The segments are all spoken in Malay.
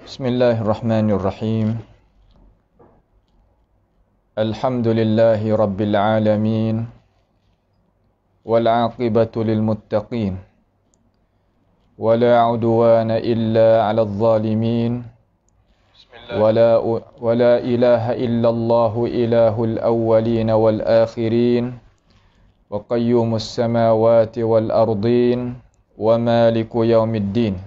Bismillahirrahmanirrahim. Alhamdulillahi rabbil alamin. Wal 'aqibatu lil muttaqin. Wala 'udwana illa 'alal zalimin. Wala ilaha illallahu ilahul awwalin wal akhirin. Wa qayyumus samawati wal ardin. Wa maliku yaumiddin.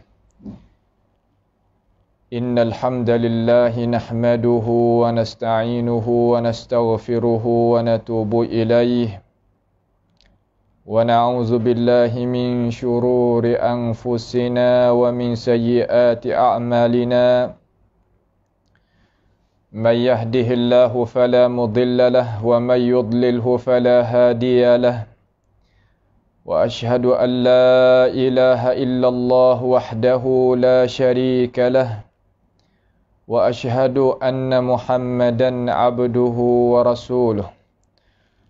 Innal hamdalillahi nahmaduhu wa nasta'inuhu wa nastaghfiruhu wa natubu ilayhi wa na'udzu billahi min shururi anfusina wa min sayyiati a'malina. Man yahdihillahu fala mudilla lahu wa man yudlilhu fala hadiya lahu. Wa ashhadu an la ilaha illallah wahdahu la sharika lahu. Wa ashhadu anna Muhammadan abduhu wa rasuluh.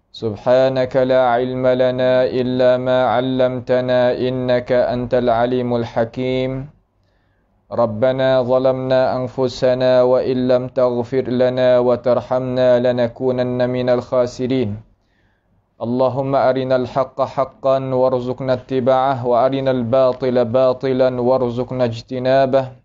Subhanaka la ilma lana illa ma 'allamtana innaka antal alimul hakim. Rabbana zalamna anfusana wa illam taghfir lana wa tarhamna lanakunanna minal khasirin. Allahumma arinal haqqa haqqan warzuqna ittiba'ah wa arinal batila batilan warzuqna ijtinabah.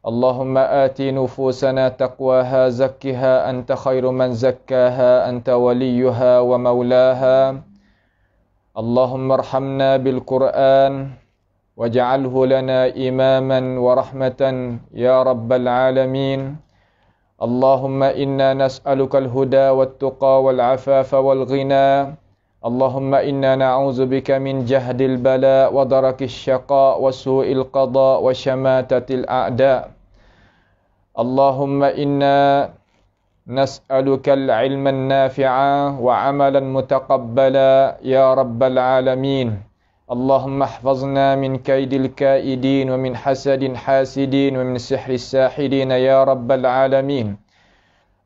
Allahumma ati nufusana taqwaha zakkiha anta khairu man zakkaha anta waliyuha wa maulaha. Allahumma arhamna bil Qur'an waj'alhu lana imaman wa rahmatan ya rabbal alamin. Allahumma inna nas'aluka al-huda wat-tuqa wal-'afafa wal-ghina. Allahumma inna na'udzu bika min jahdil bala wa darakis syaqa wa su'il qada wa syamatatil a'da. Allahumma inna nas'aluka al-'ilma an-nafi'a wa 'amalan mutaqabbala ya rabbal alamin. Allahumma ihfazna min kaidil kaidin wa min hasadin hasidin wa min sihris sahidin ya rabbal alamin.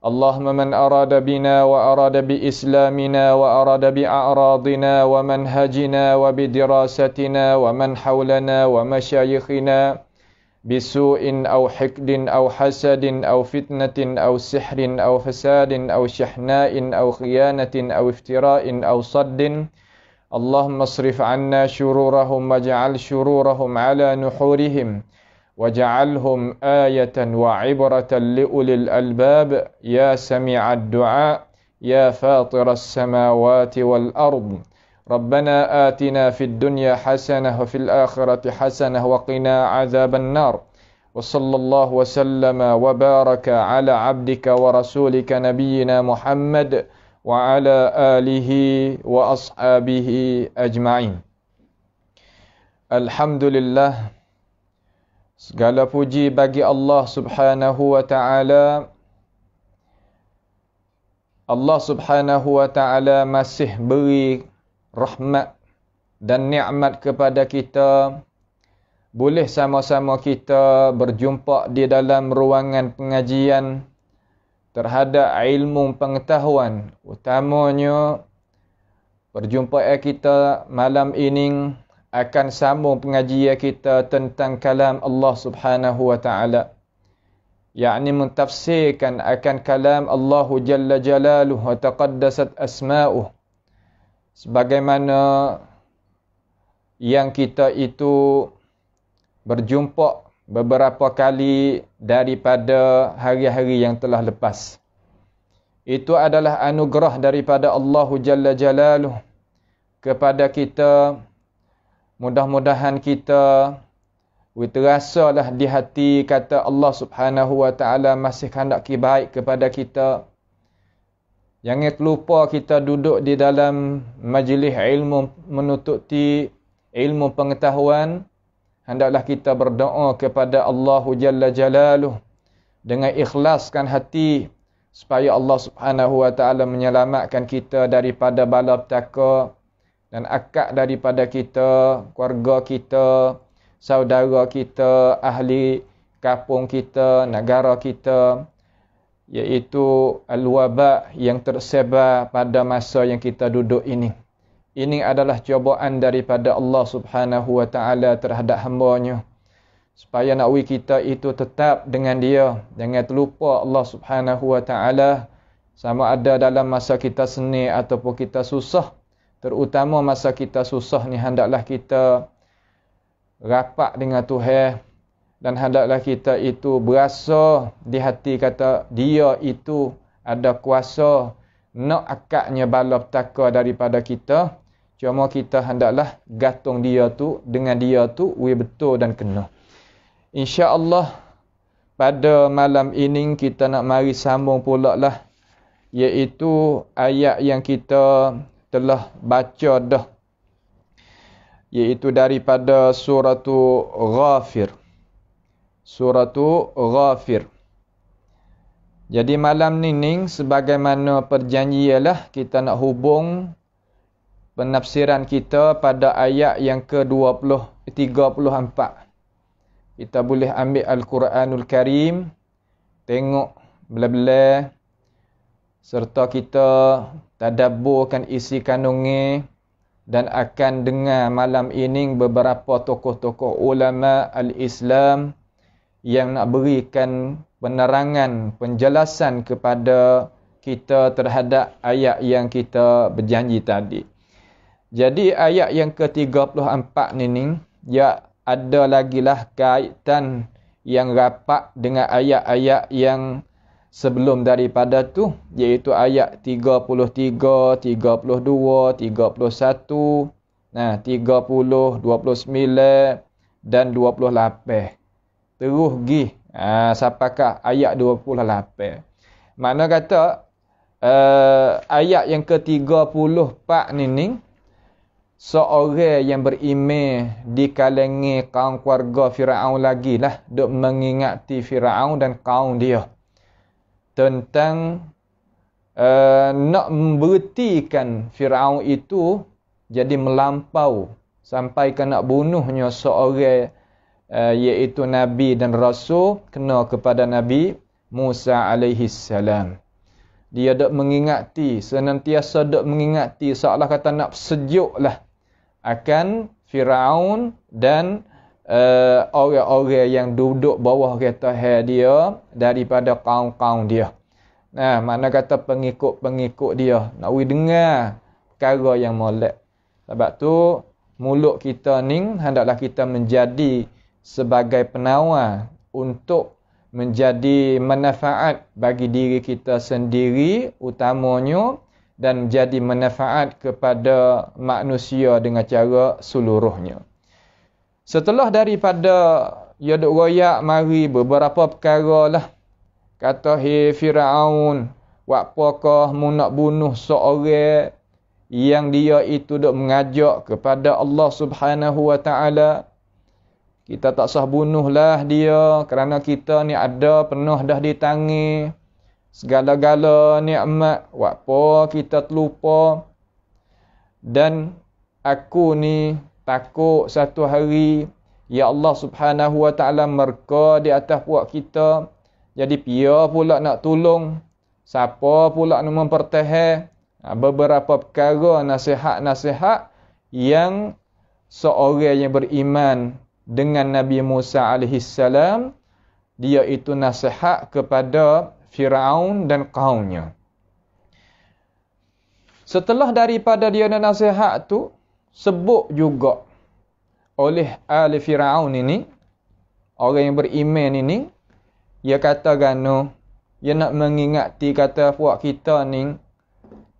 Allahumma man arada bina wa arada bi islamina wa arada bi a'radina wa manhajina wa bi dirasatina wa man hawlana wa masyayikhina bisu'in aw hikdin aw hasadin aw fitnatin aw sihrin aw fasadin aw shahna'in aw khiyanatin aw iftira'in aw saddin. Allahumma asrif 'anna shururahum waj'al shururahum 'ala nuhurihim waj'alhum ayatan wa 'ibratan li ulil albab ya sami'ad du'a ya fatiras samawati wal ard. Rabbana atina fid dunya hasanah wa fil akhirati hasanah wa qina 'adzaban nar. Wa sallallahu wa sallama wa baraka ala 'abdika wa rasulika nabiyyina Muhammad wa ala alihi wa ashabihi ajma'in. Alhamdulillah, segala puji bagi Allah Subhanahu wa ta'ala. Allah Subhanahu wa ta'ala masih beri rahmat dan nikmat kepada kita. Boleh sama-sama kita berjumpa di dalam ruangan pengajian terhadap ilmu pengetahuan. Utamanya perjumpaan kita malam ini akan sambung pengajian kita tentang kalam Allah Subhanahu wa ta'ala, yakni mentafsirkan akan kalam Allah Jalla Jalaluhu wa taqaddasat asma'uh, sebagaimana yang kita itu berjumpa beberapa kali daripada hari-hari yang telah lepas. Itu adalah anugerah daripada Allah Jalla Jalaluhu kepada kita. Mudah-mudahan kita terasalah di hati kata Allah Subhanahu wa ta'ala masih hendak baik kepada kita. Jangan lupa kita duduk di dalam majlis ilmu menututi ilmu pengetahuan. Hendaklah kita berdoa kepada Allah Jalla Jalaluhu dengan ikhlaskan hati supaya Allah Subhanahu wa ta'ala menyelamatkan kita daripada bala petaka dan akak daripada kita, keluarga kita, saudara kita, ahli kampung kita, negara kita, iaitu al-wabak yang tersebar pada masa yang kita duduk ini. Ini adalah cubaan daripada Allah Subhanahu wa ta'ala terhadap hamba-Nya. supaya nakwi kita itu tetap dengan dia. Jangan terlupa Allah Subhanahu wa taala sama ada dalam masa kita senang ataupun kita susah. Terutama masa kita susah ni hendaklah kita rapat dengan Tuhan dan hendaklah kita itu berasa di hati kata dia itu ada kuasa nak akaknya bala petaka daripada kita. Cuma kita hendaklah gantung dia tu dengan dia tu betul dan kena. InsyaAllah pada malam ini kita nak mari sambung pula lah, iaitu ayat yang kita telah baca dah, iaitu daripada suratul Ghafir. Suratul Ghafir. Jadi malam ni sebagaimana perjanjianlah kita nak hubung penafsiran kita pada ayat yang ke-34. Kita boleh ambil Al-Quranul Karim, tengok belah-belah, serta kita tadabburkan isi kandungnya, dan akan dengar malam ini beberapa tokoh-tokoh ulama al-Islam yang nak berikan penerangan, penjelasan kepada kita terhadap ayat yang kita berjanji tadi. Jadi ayat yang ke-34 ni ya ada lagi lah kaitan yang rapat dengan ayat-ayat yang sebelum daripada tu, iaitu ayat 33, 32, 31, 30, 29 dan 28. Terus pergi sampakah ayat 28. Makna kata ayat yang ke-34 ni seorang yang beriman di kalangan kaum keluarga Firaun lagi lah duk mengingati Firaun dan kaum dia tentang nak memberhentikan Firaun itu jadi melampau sampai ke nak bunuhnya seorang iaitu Nabi dan Rasul kena kepada Nabi Musa alaihi salam. Dia duk mengingati, senantiasa duk mengingati, seolah kata nak sejuklah akan Firaun dan orang-orang yang duduk bawah kereta dia daripada kaum-kaum dia. Mana kata pengikut-pengikut dia nak dengar perkara yang molek. Sebab tu mulut kita ni hendaklah kita menjadi sebagai penawar untuk menjadi manfaat bagi diri kita sendiri utamanya, dan menjadi manfaat kepada manusia dengan cara seluruhnya. Setelah daripada ya duk royak mari beberapa perkara lah. Kata, "Hei Firaun, apakah mu nak bunuh seorang yang dia itu duk mengajak kepada Allah Subhanahu wa taala? Kita tak sah bunuhlah dia kerana kita ni ada penuh dah di tangi segala-gala nikmat, apa kita terlupa. Dan aku ni takut satu hari ya Allah Subhanahu wa taala murka di atas puak kita. Jadi pia pula nak tolong, siapa pula nak mempertahan." Beberapa perkara nasihat-nasihat yang seorang yang beriman dengan Nabi Musa alaihi salam dia itu nasihat kepada Firaun dan kaumnya. Setelah daripada dia nasihat tu, sebut juga oleh ahli Firaun ini, orang yang beriman ini, dia kata gano, dia nak mengingati kata puak kita ni,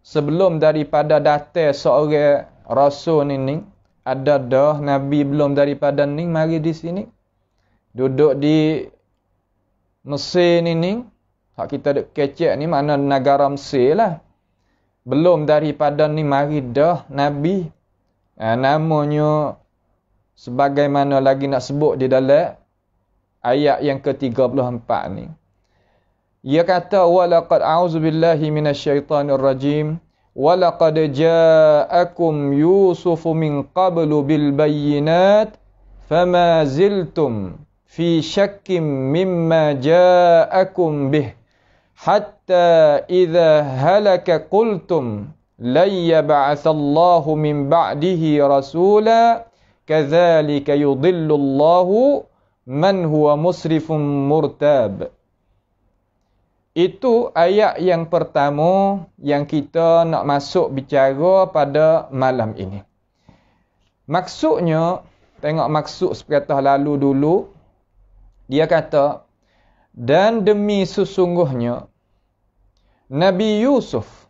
sebelum daripada datang seorang rasul ini, ada dah Nabi belum daripada ni mari di sini. Duduk di Mesir ni, hak kita duk kecek ni mana negara Mesir lah. Belum daripada ni mari dah Nabi. Namanya sebagaimana lagi nak sebut di dalam ayat yang ke-34 ni. Ia kata, "Walaqad a'udzubillahi minasyaitonir rajim. Walaqad ja'akum Yusufu min qablu bil bayyinat fama ziltum fi syakkim mimma ja'akum bih hatta idza halaka qultum lan yab'atsallahu min ba'dihi rasula kadzalika yudhillullahu man huwa musrifun murtab. Itu ayat yang pertama yang kita nak masuk bicara pada malam ini. Maksudnya, tengok maksud sepatah lalu dulu, dia kata, dan demi sesungguhnya Nabi Yusuf,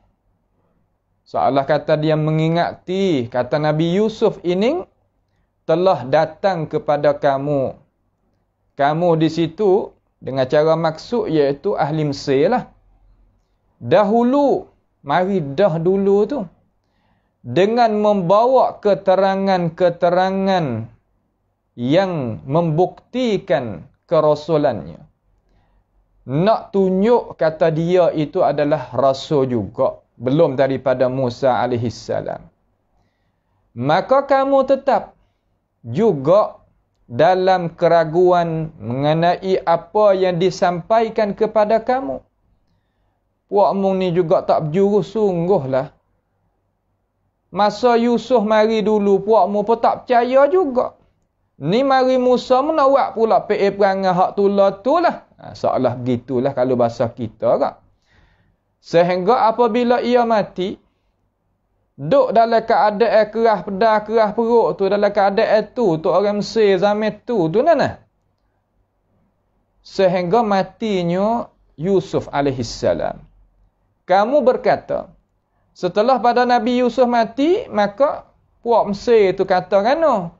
seolah kata dia mengingati, kata Nabi Yusuf ini telah datang kepada kamu. Kamu di situ dengan cara maksud iaitu ahli Mesir lah. Dahulu, mari dah dulu tu, dengan membawa keterangan-keterangan yang membuktikan kerasulannya. Nak tunjuk kata dia itu adalah rasul juga. Belum daripada Musa alaihissalam. Maka kamu tetap juga dalam keraguan mengenai apa yang disampaikan kepada kamu. Puakmu ni juga tak berjuru sungguh lah. Masa Yusuf mari dulu, puakmu pun tak percaya juga. Ni mari Musa nak buat pula perangai hak tula tu lah. Seolah begitulah kalau bahasa kita kan. Sehingga apabila ia mati, duk dalam keadaan kerah pedah, kerah perut tu, dalam keadaan tu orang Mesir zaman tu nah. Sehingga matinya Yusuf alaihissalam. Kamu berkata, setelah pada Nabi Yusuf mati, maka puak Mesir itu kata kan,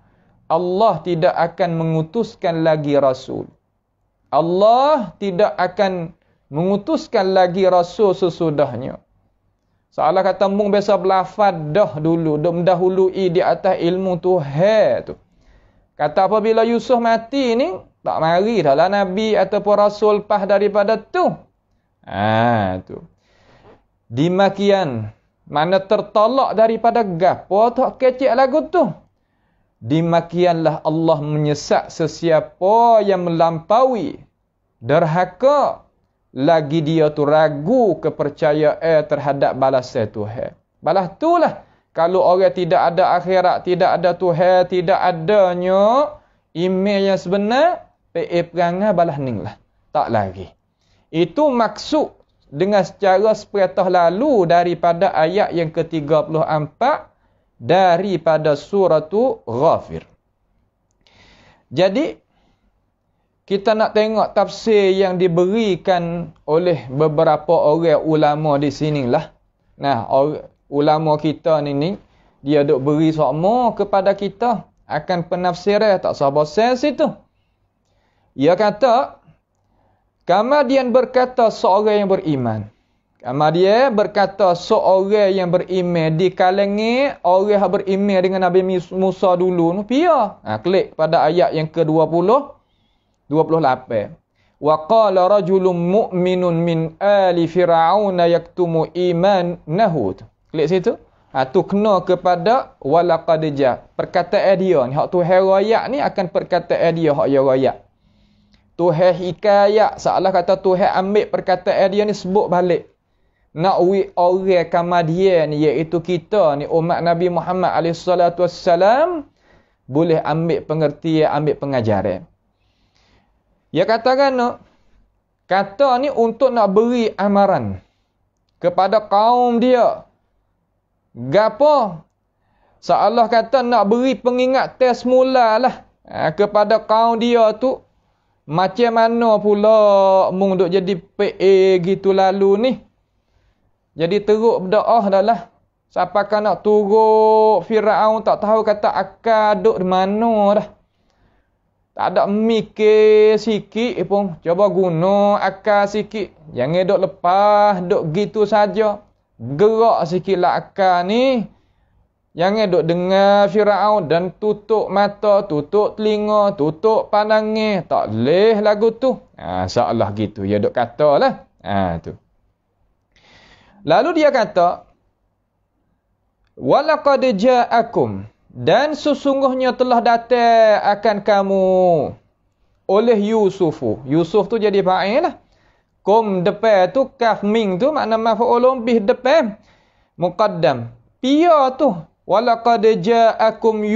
Allah tidak akan mengutuskan lagi Rasul. Allah tidak akan mengutuskan lagi Rasul sesudahnya. Seolah kata mung biasa berlafad dah dulu, dah mendahului di atas ilmu Tuhan tu. Kata apabila Yusuf mati ni, tak mari dah lah Nabi ataupun Rasul lepas daripada tu. Tu. Demikian, mana tertolak daripada gapo tak kecik lagu tu. Demikianlah Allah menyesat sesiapa yang melampaui derhaka, lagi dia tu ragu kepercayaan terhadap balasan Tuhan. Balas itulah kalau orang tidak ada akhirat, tidak ada Tuhan, tidak adanya iman yang sebenar, perangai balas ning lah. Tak lagi. Itu maksud dengan secara sepatah lalu daripada ayat yang ke-34 daripada suratu Ghafir. Jadi kita nak tengok tafsir yang diberikan oleh beberapa orang ulama di sinilah. Nah, ulama kita ni dia duk beri sokmo kepada kita akan penafsiran tak sabar situ. Ia kata, kemudian berkata seorang yang beriman. Kemudian berkata seorang yang beriman di kalangan orang yang beriman dengan Nabi Musa dulu. Pia. Klik pada ayat yang ke-28. Wa qala rajulun mu'minun min ali fir'auna yaktumu imanahu. Klik situ. Tu kena kepada walaqad ja. Perkataan dia ni, hak Tuhan royak ni akan perkataan dia hak dia royak. Tuhan hikayat, seolah kata Tuhan ambil perkataan dia ni sebut balik. Nak orang kemudian ni, iaitu kita ni umat Nabi Muhammad SAW, boleh ambil pengertian, ambil pengajaran. Dia katakan, kata ni untuk nak beri amaran kepada kaum dia. Gapo? Seolah kata nak beri pengingatan semula lah kepada kaum dia tu. Macam mana pula mung duk jadi PA gitu lalu ni. Jadi teruk berdoa dah lah. Siapakah nak turut Firaun tak tahu kata akal duk di mana dah. Tak ada mikir sikit pun. Cuba guna akal sikit. Jangan duk lepas, duk gitu saja. Gerak sikitlah akal ni. Jangan duk dengar Firaun dan tutup mata, tutup telinga, tutup pandangan. Tak boleh lagu tu. Seolah gitu. Ya duk kata lah. Tu. Lalu dia kata, walaqad ja'akum, dan sesungguhnya telah datang akan kamu oleh Yusufu. Yusuf tu jadi fa'il lah. Kum depan tu, kaf ming tu makna maf'ulun bih depan. Muqaddam. Pia tu. Walaqad ja'akum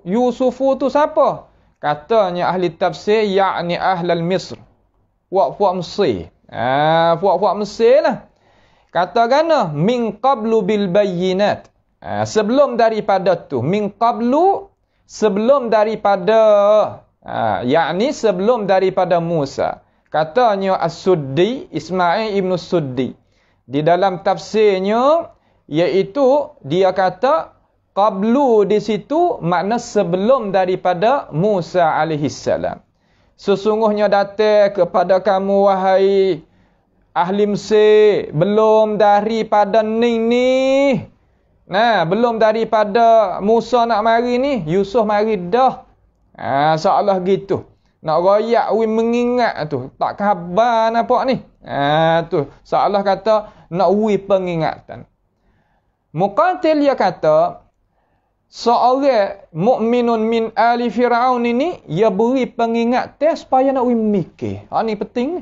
Yusufu tu siapa? Katanya ahli tafsir, yakni ahlal Misr. Puak-puak Mesir. Puak-puak Mesir lah. Kata gana, min qablu bil bayyinat. Sebelum daripada tu. Min qablu, sebelum daripada. Yakni sebelum daripada Musa. Katanya As-Suddi, Ismail ibn Suddi. Di dalam tafsirnya, iaitu dia kata, qablu di situ makna sebelum daripada Musa alaihissalam. Sesungguhnya datang kepada kamu wahai ahli Mesir, belum daripada ni. Nah, belum daripada Musa nak mari ni, Yusuf mari dah. Seolah gitu. Nak royak mengingat tu, tak khabar nampak ni. Tu, seolah kata nak pengingatan. Muqatil dia kata, seorang mukminun min ali Fir'aun ini, ia beri pengingatan supaya nak mikir. Ni penting ni.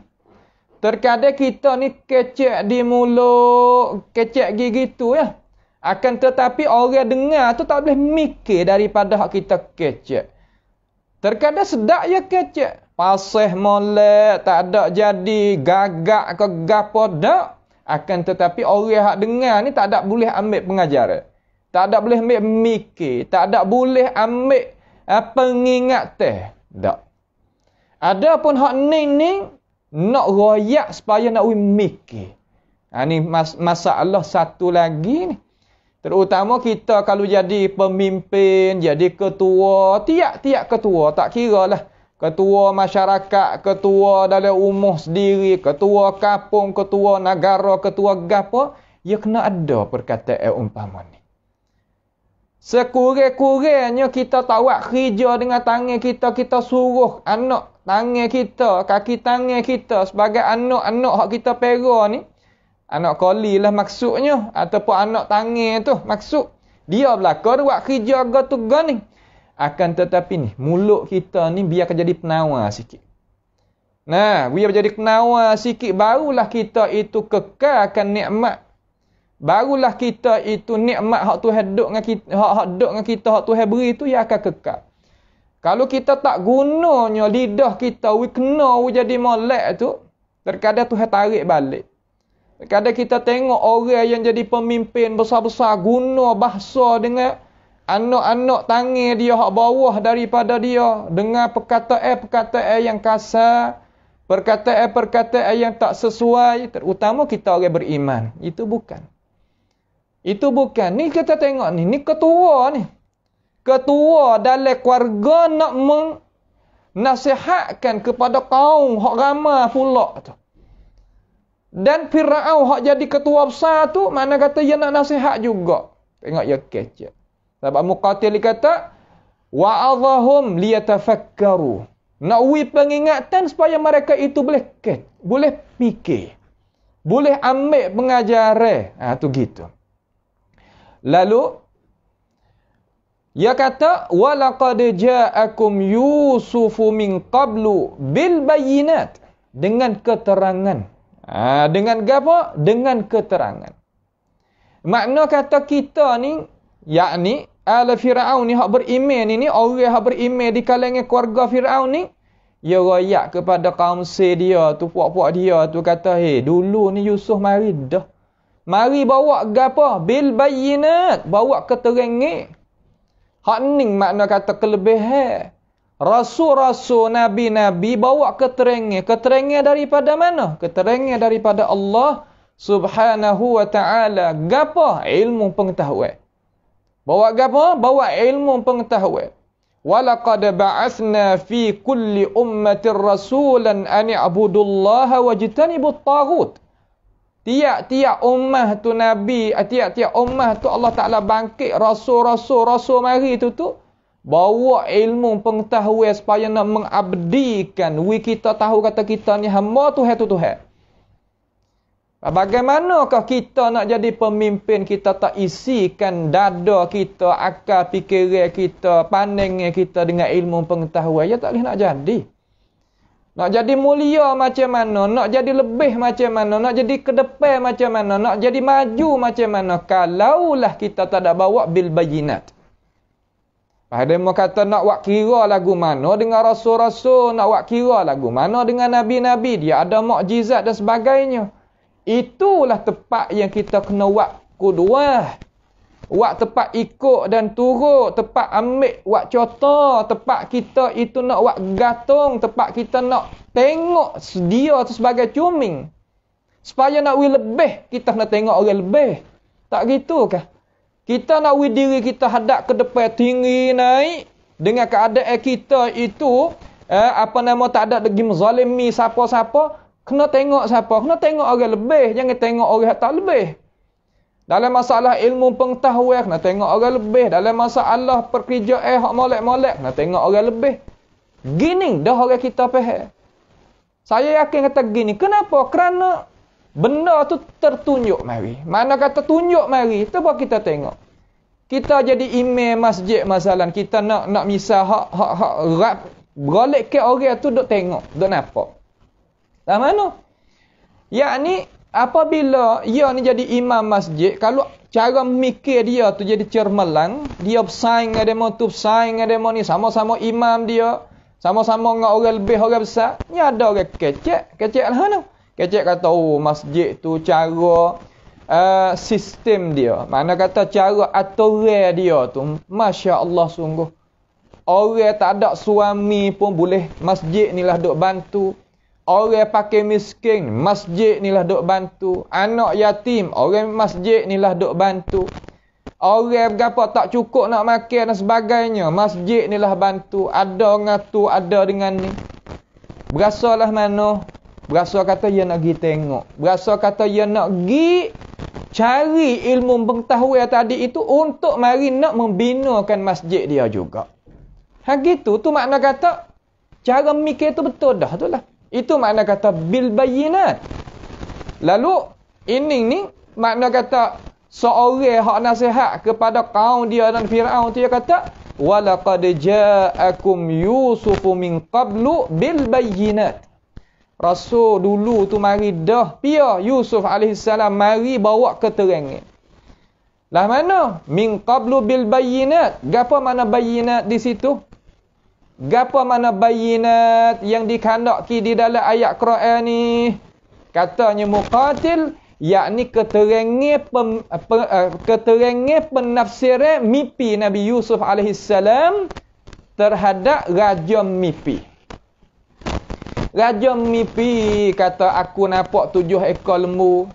Terkadang kita ni kecek di mulut, kecek gigi tu ya. Akan tetapi orang dengar tu tak boleh mikir daripada hak kita kecek. Terkadang sedap ya kecek. Pasih molek, tak ada jadi, gagak ke gapo dak. Akan tetapi orang hak dengar ni tak ada boleh ambil pengajaran. Tak ada boleh ambil mikir. Tak ada boleh ambil pengingatan. Tak. Ada pun hak ni nak royak supaya nak mikir. Ni masalah satu lagi ni. Terutama kita kalau jadi pemimpin, jadi ketua, tiap-tiap ketua, tak kira lah. Ketua masyarakat, ketua dalam umum sendiri, ketua kampung, ketua negara, ketua gapo, ia kena ada perkataan umpama ni. Sekurang-kurangnya kita tawak kerja dengan tangan kita, kita suruh anak tangan kita, kaki tangan kita sebagai anak-anak hak kita pera ni. Anak koli lah maksudnya, ataupun anak tangan tu maksud. Dia belakang buat kerja agak-tuga ni. Akan tetapi ni, mulut kita ni biar jadi penawar sikit. Nah, biar jadi penawar sikit, barulah kita itu kekalkan nikmat. Barulah kita itu nikmat hak Tuhan duk dengan kita, hak duk dengan kita, hak Tuhan beri tu ia akan kekal. Kalau kita tak gunanya lidah kita, kena jadi molek tu, terkadang Tuhan tarik balik. Terkadang kita tengok orang yang jadi pemimpin besar-besar guna bahasa dengan anak-anak tangan dia hak bawah daripada dia dengan perkataan-perkataan yang kasar, perkataan-perkataan yang tak sesuai, terutama kita orang beriman. Itu bukan. Ni kita tengok ni ketua ni. Ketua dalam keluarga nak menasihatkan kepada kaum hak ramai pula tu. Dan Fir'aun hak jadi ketua besar tu, mana kata dia nak nasihat juga. Tengok dia kecek. Sebab Muqatil kata, wa'adhahum liyatafakkaru. Nak pengingatan supaya mereka itu boleh fikir. Boleh ambil pengajaran. Tu gitu. Lalu, dia kata, walaqad ja'akum Yusufu min qablu bil bayyinat. Dengan keterangan. Dengan apa? Dengan keterangan. Makna kata kita ni, yakni ala Fir'aun ni hak beriman ni, orang hak beriman di kalangan keluarga Fir'aun ni, dia royak kepada kaum dia tu, puak-puak dia tu kata, dulu ni Yusuf mari dah. Mari bawa apa? Bil bayyinat, bawa keterangan. Hak ni makna kata kelebihan. Rasul-rasul, nabi-nabi bawa keterangan. Keterangan daripada mana? Keterangan daripada Allah Subhanahu wa ta'ala. Gapa? Ilmu pengetahuan. Bawa gapa? Bawa ilmu pengetahuan. Walaqad ba'athna fi kulli ummatin rasulan an i'budullaha wajtanibut taghut. Tiap-tiap ummah tu nabi, tiap-tiap ummah tu Allah Taala bangkit rasul mari tu bawa ilmu pengetahuan supaya nak mengabdikan kita tahu kata kita ni hamba Tuhan. Bagaimanakah kita nak jadi pemimpin, kita tak isikan dada kita, akal fikiran kita, pandangan kita dengan ilmu pengetahuan, ya tak boleh nak jadi. Nak jadi mulia macam mana, nak jadi lebih macam mana, nak jadi ke depan macam mana, nak jadi maju macam mana, kalaulah kita tak ada bawa bil bayyinat. Pada mereka kata nak buat kira lagu mana dengan rasul-rasul, nak buat kira lagu mana dengan nabi-nabi, dia ada mukjizat dan sebagainya. Itulah tempat yang kita kena buat qudwah. Buat tempat ikut dan turut, tempat ambil, buat contoh, tempat kita itu nak buat gantung, tempat kita nak tengok dia tu sebagai cuming. Supaya nak lebih, kita kena tengok orang lebih. Tak gitu kah? Kita nak diri kita hadap ke depan tinggi naik dengan keadaan kita itu tak ada lagi menzalimi siapa-siapa, kena tengok siapa, kena tengok orang lebih, jangan tengok orang tak lebih. Dalam masalah ilmu pengetahuan kena tengok orang lebih, dalam masalah pekerjaan hak molek-molek kena tengok orang lebih. Gini dah orang kita faham. Saya yakin kata gini, kenapa? Kerana benda tu tertunjuk mari. Mana kata tunjuk mari, tu apa kita tengok. Kita jadi imam masjid masalah, kita nak misal hak rap golek ke orang tu duk tengok, duk nampak. Dah mana? Yakni apabila ia ni jadi imam masjid, kalau cara mikir dia tu jadi cermelang, dia bersaing dengan demo tu, bersaing dengan demo ni, sama-sama imam dia, sama-sama dengan orang lebih, orang besar, ni ada orang kecek lah tu. Kecek kata, oh masjid tu cara sistem dia. Mana kata cara aturan dia tu, Masya Allah sungguh. Orang tak ada suami pun boleh masjid ni lah duk bantu. Orang pakai miskin, masjid ni lah duk bantu. Anak yatim, orang masjid ni lah duk bantu. Orang berapa tak cukup nak makan dan sebagainya, masjid ni lah bantu. Ada dengan tu, ada dengan ni. Berasalah mana? Berasa kata ia nak pergi tengok. Berasa kata ia nak pergi cari ilmu pengetahuan tadi itu untuk mari nak membinakan masjid dia juga. Gitu tu makna kata cara mikir tu betul dah tu lah. Itu makna kata bil bayyinat. Lalu ini ni makna kata seorang hak nasihat kepada kaum dia dan Firaun tu dia kata walaqad ja'akum yusufu min qablu bil bayyinat. Rasul dulu tu mari dah pia Yusuf alaihissalam mari bawa keterangan. Lah mana? Min qablu bil bayyinat. Gapo mana bayyinat di situ? Gapo mana bayyinat yang dikandaki di dalam ayat Quran ni? Katanya Muqatil, yakni keterangan penafsiran mimpi Nabi Yusuf alaihissalam terhadap raja mimpi. Raja mimpi kata aku nampak 7 ekor lembu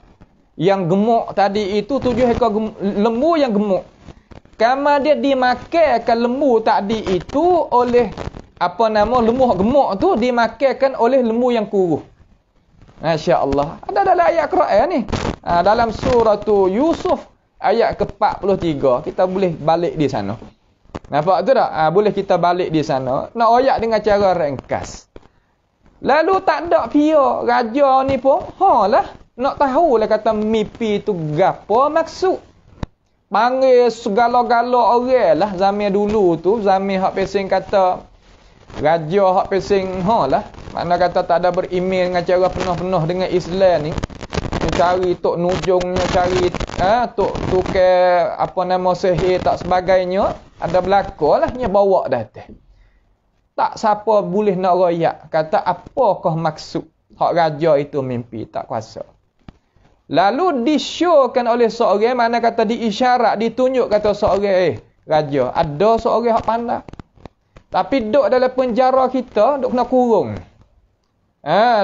yang gemuk tadi itu, 7 ekor lembu yang gemuk. Kama dia dimakankan lembu tadi itu oleh lembu gemuk tu dimakankan oleh lembu yang kuruh. Masya-Allah. Ada dalam ayat Quran ni. Dalam surah Yusuf ayat ke-43 kita boleh balik di sana. Nampak tu tak? Boleh kita balik di sana. Nak ayat dengan cara ringkas. Lalu tak ada pia raja ni pun, lah nak tahu lah kata mimpi tu gapo maksud. Panggil segala-gala orang lah zaman dulu tu, zaman hak pesing kata raja hak pesing lah. Mana kata tak ada beriman dengan cara penuh-penuh dengan Islam ni. Cari tok nujungnya, cari tok tukar sihir tak sebagainya, ada berlaku lah nya bawa datang. Tak siapa boleh nak royak kata apakah maksud hak raja itu mimpi, tak kuasa. Lalu disyorkan oleh seorang, mana kata diisyarat, ditunjuk kata seorang raja, ada seorang hak pandai. Tapi duduk dalam penjara kita, duduk kena kurung.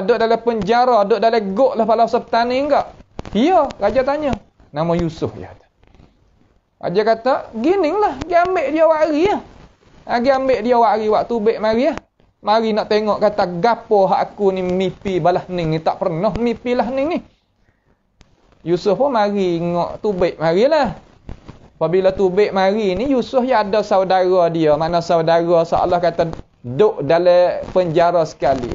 Duduk dalam penjara, duduk dalam gok lah pala sepetani enggak? Ya, raja tanya. Nama Yusuf dia kata. Raja kata, gini lah, dia ambil dia wari lah. Dia ambil dia waktu baik mari lah. Mari nak tengok kata gapo hak aku ni mimpi balah ning ni, tak pernah mimpi lah ning ni. Yusuf pun mari ngok tu baik marilah. Apabila tu baik mari ni, Yusuf ya ada saudara dia, mana saudara seolah kata duk dalam penjara sekali.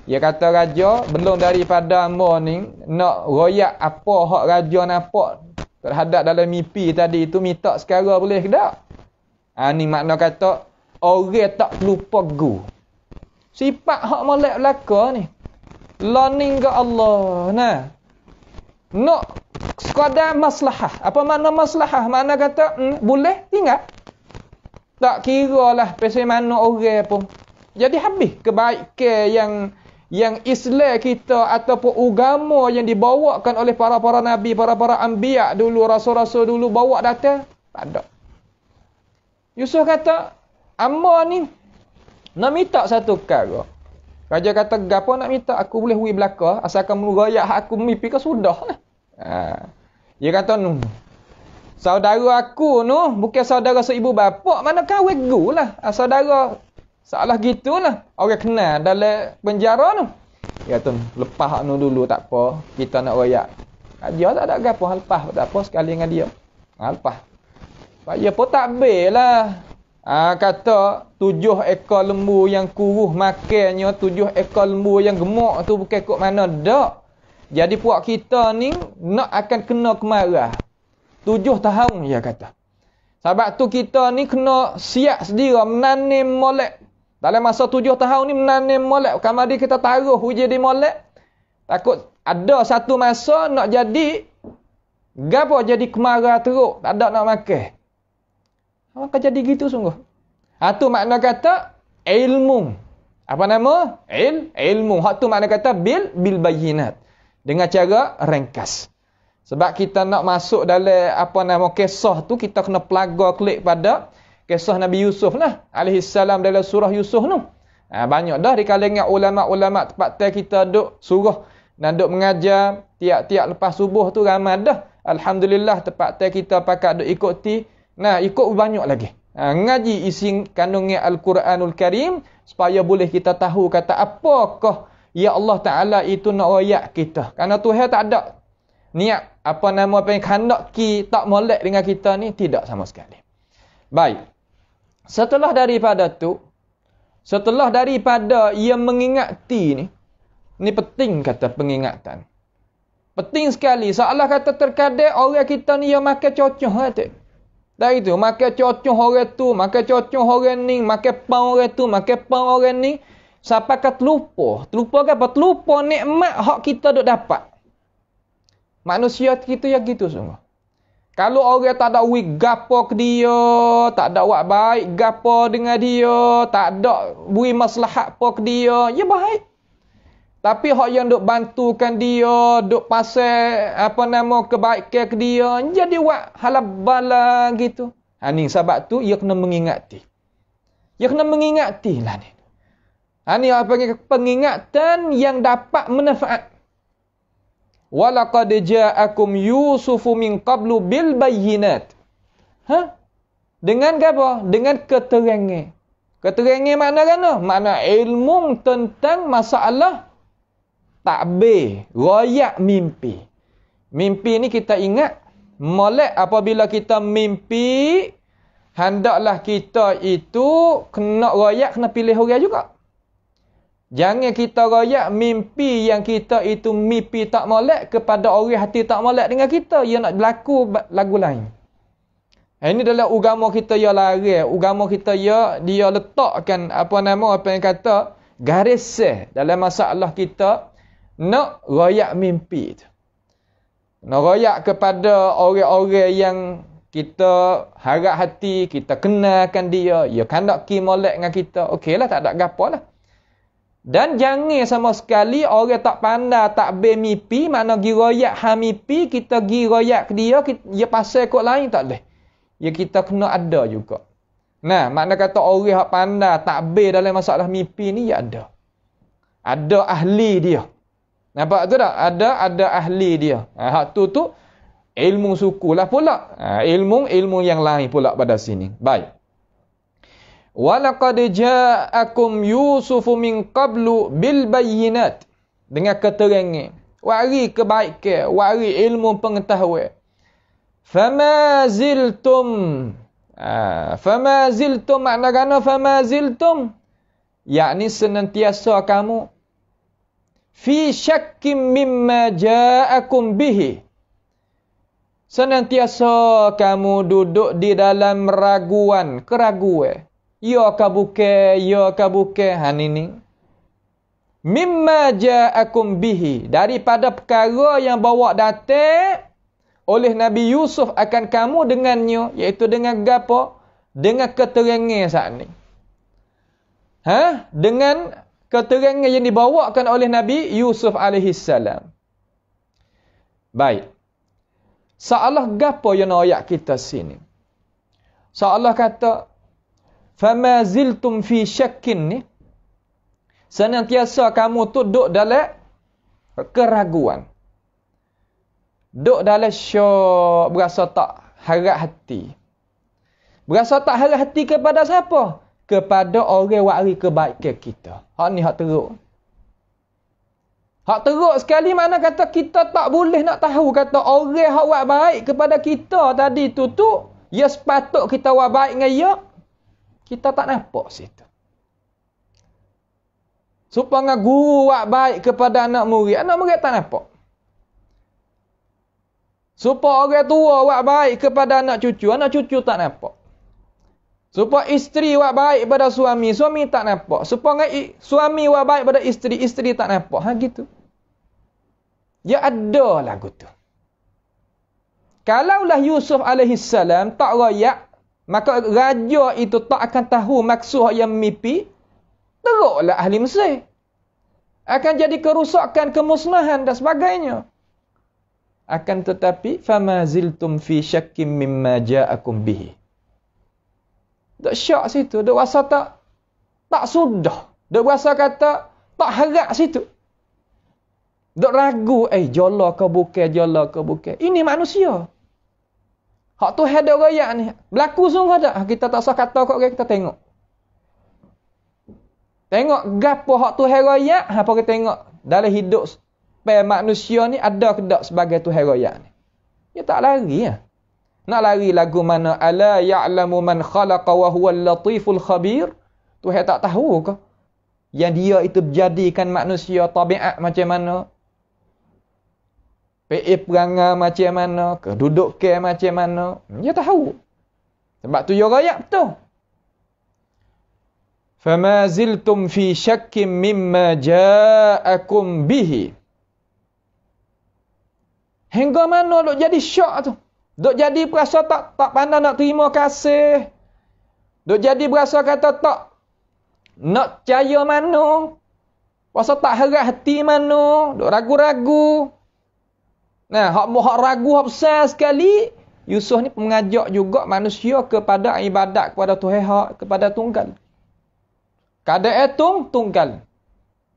Dia kata raja, belum daripada hamba ni nak royak apa hak raja nampak terhadap dalam mimpi tadi itu, minta sekarang boleh ke tak? Ni makna kata orang tak lupa gu. Sifat hak molek belaka ni. Learning ke Allah. Nak sekadar maslahah. Apa makna maslahah? Makna kata boleh tinggal. Tak kira lah pasal mana orang pun. Jadi habis kebaikan yang Islam kita ataupun agama yang dibawakan oleh para-para nabi, para-para anbiya dulu, rasul-rasul dulu bawa datang, tak ada. Yusuf kata, amma ni nak minta satu perkara. Raja kata, gapo nak minta? Aku boleh hui belaka, asalkan meroyak hak aku mimpi ke sudah. Dia kata, saudara aku bukan saudara seibu bapa, mana kahwin gulah. Saudara salah gitulah. Orang kenal dalam penjara Dia kata, lepas dulu tak apa, kita nak royak. Dia tak ada gapo, lepas tak apa sekali dengan dia. Lepas. Pak dia pun tak belah. Kata 7 ekor lembu yang kuruh makannya, 7 ekor lembu yang gemuk tu bukan kok mana dak. Jadi puak kita ni nak akan kena kemarah. 7 tahun dia kata. Sebab tu kita ni kena siap sendiri menanim molek. Dalam masa 7 tahun ni menanim molek. Kamari kita taruh hujan di molek. Takut ada satu masa nak jadi gapo jadi kemarah teruk, tak ada nak makan. Maka jadi gitu sungguh. Tu makna kata ilmu. Apa nama? Ilmu. Hak tu makna kata bil bayyinat. Dengan cara ringkas. Sebab kita nak masuk dalam kisah tu, kita kena pelaga klik pada kisah Nabi Yusuf lah. Alaihissalam dalam surah Yusuf tu. Banyak dah di kalangan ulama-ulama tempat kita duk suruh dan duk mengajar tiap-tiap lepas subuh tu ramai dah. Alhamdulillah tempat kita pakat duk ikuti. Ikut banyak lagi. Ngaji isi kandungan Al-Quranul Karim supaya boleh kita tahu kata apakah ya Allah Ta'ala itu nak royak kita. Kerana Tuhan tak ada niat khandak tak molek dengan kita ni, tidak sama sekali. Baik. Setelah daripada ia mengingati ni penting kata pengingatan. Penting sekali. Seolah kata terkadang orang kita ni yang makan cocoh kata. Dah itu, makan cocoh orang tu, makan cocoh orang ni, makan pang orang tu, makan pang orang ni. Sampai kat terlupa. Terlupa ke apa? Terlupa nikmat hak kita duk dapat. Manusia kita yang gitu sungguh. Kalau orang tak ada wik gapo ke dia, tak ada buat baik gapo dengan dia, tak ada beri maslahat apa ke dia, ya baik. Tapi hak yang duk bantukan dia, duk pasal kebaikan ke dia, jadi buat halabala gitu. Ni sebab tu ia kena mengingati. Ia kena mengingati lah ni. Ni pengingatan yang dapat manfaat. Walaqad ja'akum Yusufu min qablu bil bayyinat. Dengan apa? Dengan keterangan. Keterangan makna kan? Makna ilmu tentang masalah takbir, royak mimpi. Mimpi ni kita ingat, molek apabila kita mimpi, hendaklah kita itu kena royak, kena pilih orang juga. Jangan kita royak mimpi yang kita itu mimpi tak molek kepada orang hati tak molek dengan kita. Ia nak berlaku lagu lain. Ini dalam agama kita ya lari. Agama kita ya dia letakkan apa yang kata garis dalam masalah kita nak royak mimpi tu. Nak royak kepada orang-orang yang kita harap hati, kita kenalkan dia, dia kandak ki molek dengan kita. Okeylah, tak ada gapo lah. Dan jangan sama sekali orang tak pandai tak mimpi, makna gi royak mimpi, kita gi royak ke dia pasal kok lain tak boleh. Ya kita kena ada juga. Makna kata orang yang pandai tak dalam masalah mimpi ni ya ada. Ada ahli dia. Nampak tu tak? Ada ahli dia. Hak tu ilmu suku lah pula. Ilmu yang lain pula pada sini. Baik. Walaqad ja'akum Yusufu min qablu bil bayyinat. Dengan keterangan. Wari kebaikan. Wari ilmu pengetahuan. Fama ziltum. Fama ziltum makna kana fama ziltum. Yakni senantiasa kamu fi syakkim mimma ja'akum bihi. Senantiasa kamu duduk di dalam keraguan. Ya ka bukan, ni. Mimma ja'akum bihi. Daripada perkara yang bawa datang oleh Nabi Yusuf akan kamu dengannya. Iaitu dengan gapo? dengan keterangan saat ni. Dengan keterangan yang dibawakan oleh Nabi Yusuf alaihi salam. Baik. Seolah gapo yang ayat kita sini. Seolah kata fama ziltum fi syakkin ni, senantiasa kamu tu duduk dalam keraguan. Duduk dalam syok, berasa tak harap hati. Berasa tak harap hati kepada siapa? Kepada orang wari kebaikan kita. Hak ni hak teruk. Hak teruk sekali mana kata kita tak boleh nak tahu kata orang hak buat baik kepada kita tadi tu ya sepatut kita buat baik dengan dia. Kita tak nampak situ. Supaya guru buat baik kepada anak murid tak nampak. Supaya orang tua buat baik kepada anak cucu tak nampak. Supaya isteri buat baik pada suami tak nampak. Supaya suami buat baik pada isteri tak nampak. Gitu. Ya ada lagu tu. Kalaulah Yusuf alaihi salam tak royak, maka raja itu tak akan tahu maksud yang mimpi. Teruklah ahli Mesir. Akan jadi kerusakan, kemusnahan dan sebagainya. Akan tetapi fama ziltum fi syakkim mimma ja'akum bihi. Dok syak situ, dok rasa tak sudah. Dok rasa kata tak harap situ. Dok ragu, jola ke bukan. Ini manusia. Hak tu ada royak ni. Berlaku sungguh tak? Kita tak usah kata kat orang, kita tengok. Tengok gapo hak tu royak, apa kita tengok dalam hidup manusia ni ada ke tak sebagai tu royak ni. Dia tak lari ya. Nak lari lagu mana ala ya'lamu man khalaqa wa huwal latiful khabir. Tuhan tak tahu ke yang dia itu menjadikan manusia tabiat macam mana, perangai macam mana, kedudukan macam mana. Dia tahu. Sebab tu dia royak betul. Fama ziltum fi syakkim mimma ja'akum bihi. Hingga mana duk jadi syak tu? Duk jadi berasa tak pandai nak terima kasih. Duk jadi berasa kata tak nak percaya mana. Berasa tak harap hati mana. Duk ragu-ragu. Nah, hak ragu hak besar sekali. Yusuf ni mengajak juga manusia kepada ibadat kepada Tuhan hak, kepada tunggal. Keadaan tunggal.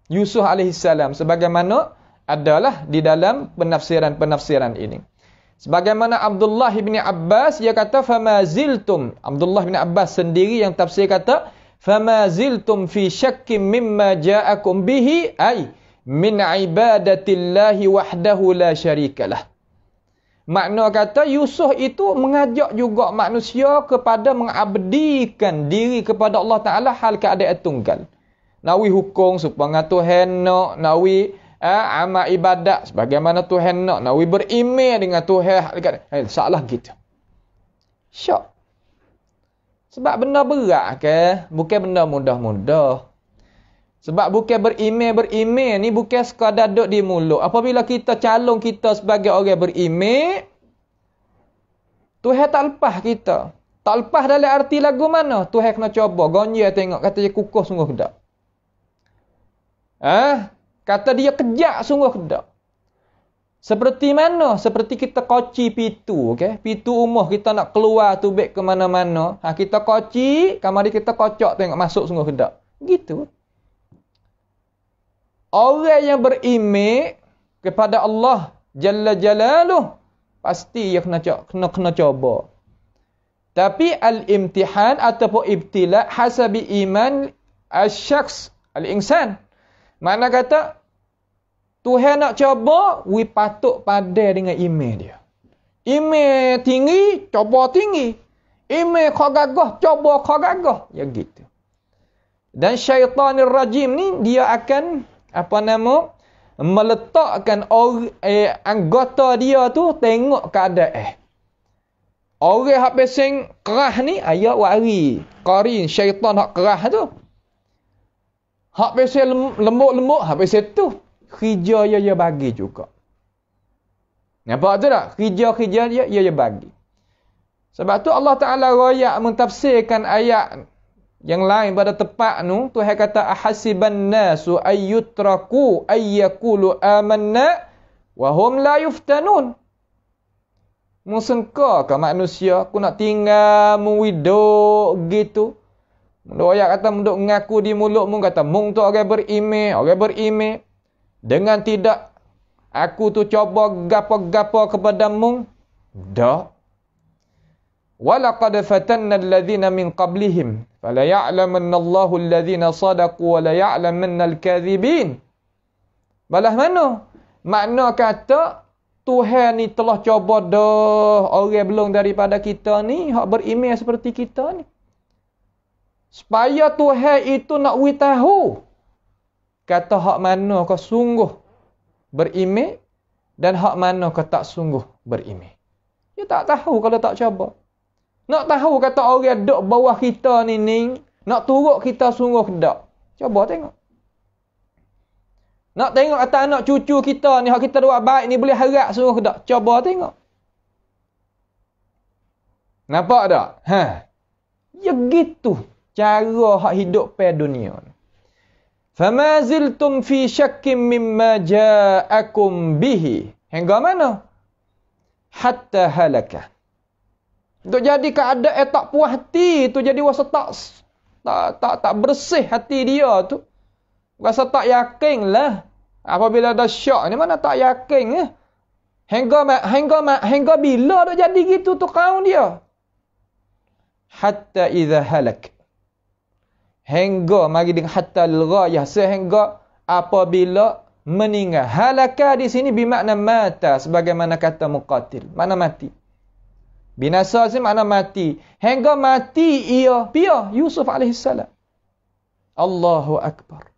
Yusuf alaihissalam sebagaimana adalah di dalam penafsiran-penafsiran ini. Sebagaimana Abdullah bin Abbas dia kata fama ziltum. Abdullah bin Abbas sendiri yang tafsir kata fama ziltum fi syakkim mimma ja'akum bihi ay min ibadatillahi wahdahu la syarikalah. Makna kata Yusuf itu mengajak juga manusia kepada mengabdikan diri kepada Allah Ta'ala hal keadaan tunggal. Nawi hukum supaya Tuhan nak, nawi amal ibadat sebagaimana Tuhan nak, nawi beriman dengan Tuhan. Salah gitu. Syok. Sebab benda berat ke? Bukan benda mudah-mudah. Sebab bukan beriman ni bukan sekadar duduk di mulut. Apabila kita calon kita sebagai orang beriman, Tuhan tak lepas kita. Tak lepas dalam arti lagu mana? Tuhan kena coba. Gonja tengok. Kata dia kukuh sungguh kedak. Kata dia kejak sungguh kedak. Seperti mana? Seperti kita koci pitu. Okay? Pitu umur kita nak keluar tu baik ke mana-mana. Kita koci. Kamari kita kocok tengok masuk sungguh kedak. Gitu. Orang yang beriman kepada Allah Jalla Jalaluh pasti dia kena coba. Tapi al-imtihan ataupun ibtila hasabi iman al-syakhs al-insan. Mana kata Tuhan nak coba, we patut pandai dengan iman dia. Iman tinggi, coba tinggi. Iman kau gagah, coba kau gagah. Ya gitu. Dan syaitanir rajim ni dia akan meletakkan anggota dia tu tengok keadaan. Orang hak pesing kerah ni ayat wari. Qarin syaitan hak kerah tu. Hak pesing lembut-lembut hak pesing tu. Kerja dia bagi juga. Nampak tu tak? Kerja dia bagi. Sebab tu Allah Ta'ala royak mentafsirkan ayat yang lain pada tepat tu. Tuhan kata, ahasiban nasu ayyutraku ayyakulu amanna wahum la yuftanun. Musengka ke manusia aku nak tinggal muwiduk gitu. Royak kata menduk ngaku di mulut mu kata mung tu orang berimeh. Dengan tidak aku tu coba gapo-gapo kepada mung. Dak. وَلَقَدْ فَتَنَّا الَّذِينَ مِنْ قَبْلِهِمْ فَلَيَعْلَمَنَّ اللَّهُ الَّذِينَ صَدَقُوا وَلَيَعْلَمَنَّ الْكَاذِبِينَ. Balas mana? Makna kata Tuhan ni telah coba dah orang belum daripada kita ni hak beriman seperti kita ni. Supaya Tuhan itu nak we tahu kata hak mana kau sungguh beriman dan hak mana kau tak sungguh beriman. Dia tak tahu kalau tak coba. Nak tahu kata orang duduk bawah kita ni, nak turut kita sungguh tak? Cuba tengok. Nak tengok kata anak cucu kita ni, hak kita buat baik ni boleh harap sungguh tak? Cuba tengok. Nampak tak? Ya gitu cara hak hidup pada dunia ni. Fama ziltum fi syakkim mimma ja'akum bihi. Hingga mana? Hatta halakah. Untuk jadi keadaan tak puas hati tu jadi rasa tak bersih hati dia tu. Rasa tak yakin lah. Apabila ada syak ni mana tak yakin. Hingga bila dah jadi gitu tu kaum dia. Hatta idza halak. Hingga mari dengan hatta al-ghayah sehingga apabila meninggal. Halaka di sini bermakna mata sebagaimana kata Muqatil. Mana mati? Binasa sini makna mati. Hingga mati ia Yusuf alaihissalam. Allahu akbar.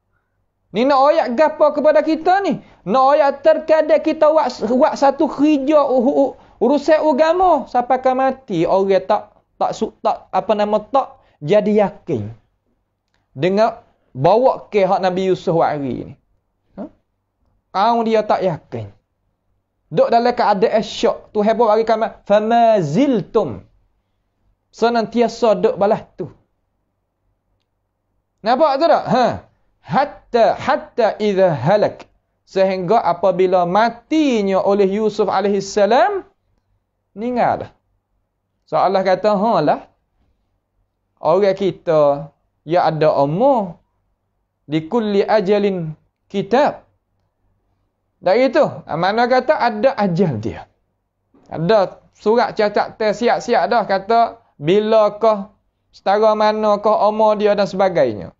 Ni nak ayat gapo kepada kita ni? Nak ayat terkadang kita buat satu kerja urusan agama sampai ke mati orang tak jadi yakin. Dengan bawa ke hak Nabi Yusuf hari ni. Kau dia tak yakin. Duk dalam keadaan syok. Tuhan pun bagi kami fama ziltum. Senantiasa duk balas tu. Nampak tu tak? Hatta idza halak. Sehingga apabila matinya oleh Yusuf alaihissalam, meninggal dah. So Allah kata, lah. Orang kita ya ada umur di kulli ajalin kitab. Dari itu, mana kata ada ajal dia. Ada surat catat siap-siap dah kata bilakah, setara manakah umur dia dan sebagainya.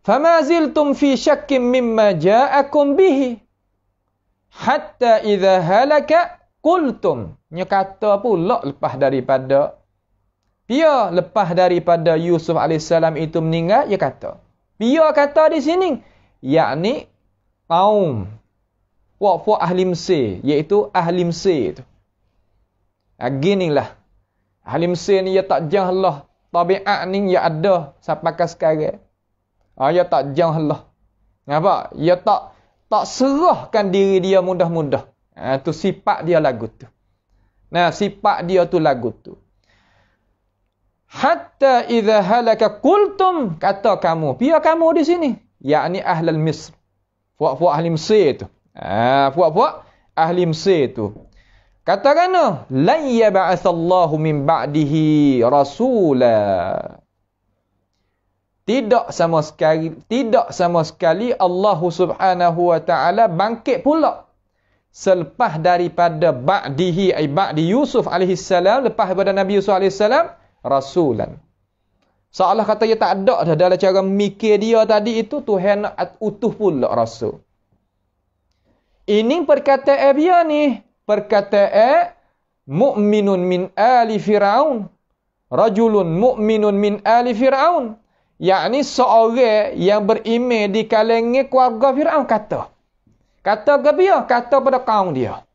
Fama ziltum fi syakkim mimma ja'akum bihi hatta idza halaka qultum. Nya kata pula lepas daripada Yusuf alaihissalam itu meninggal, dia kata. Dia kata di sini yakni kaum puak-puak ahli Mesir, iaitu ahli Mesir tu. Ginilah. Ahli Mesir ni dia tak jahlah tabiat ni dia ada sampai ke sekarang. Dia tak jahlah. Nampak? Dia tak serahkan diri dia mudah-mudah. Tu sifat dia lagu tu. Nah, sifat dia tu lagu tu. Hatta idza halaka qultum, kata kamu, pia kamu di sini. Yakni ahlul Misr. Puak-puak ahli Mesir tu. Puak-puak ahli Mesir tu. Katakan, lan yab'atsallahu min ba'dihi rasula. Tidak sama sekali Allah Subhanahu wa taala bangkit pula selepas daripada ba'dihi ay ba'di Yusuf alaihi salam, lepas daripada Nabi Yusuf alaihi salam, rasulan. Seolah kata dia tak ada dah dalam cara mikir dia tadi itu, Tuhan nak utuh pula rasul. Ini perkataan dia ni, perkataan mu'minun min ali Fir'aun. Rajulun mu'minun min ali Fir'aun. Yakni seorang yang beriman di kalangan keluarga Fir'aun kata. Kata ke dia? Kata pada kaum dia.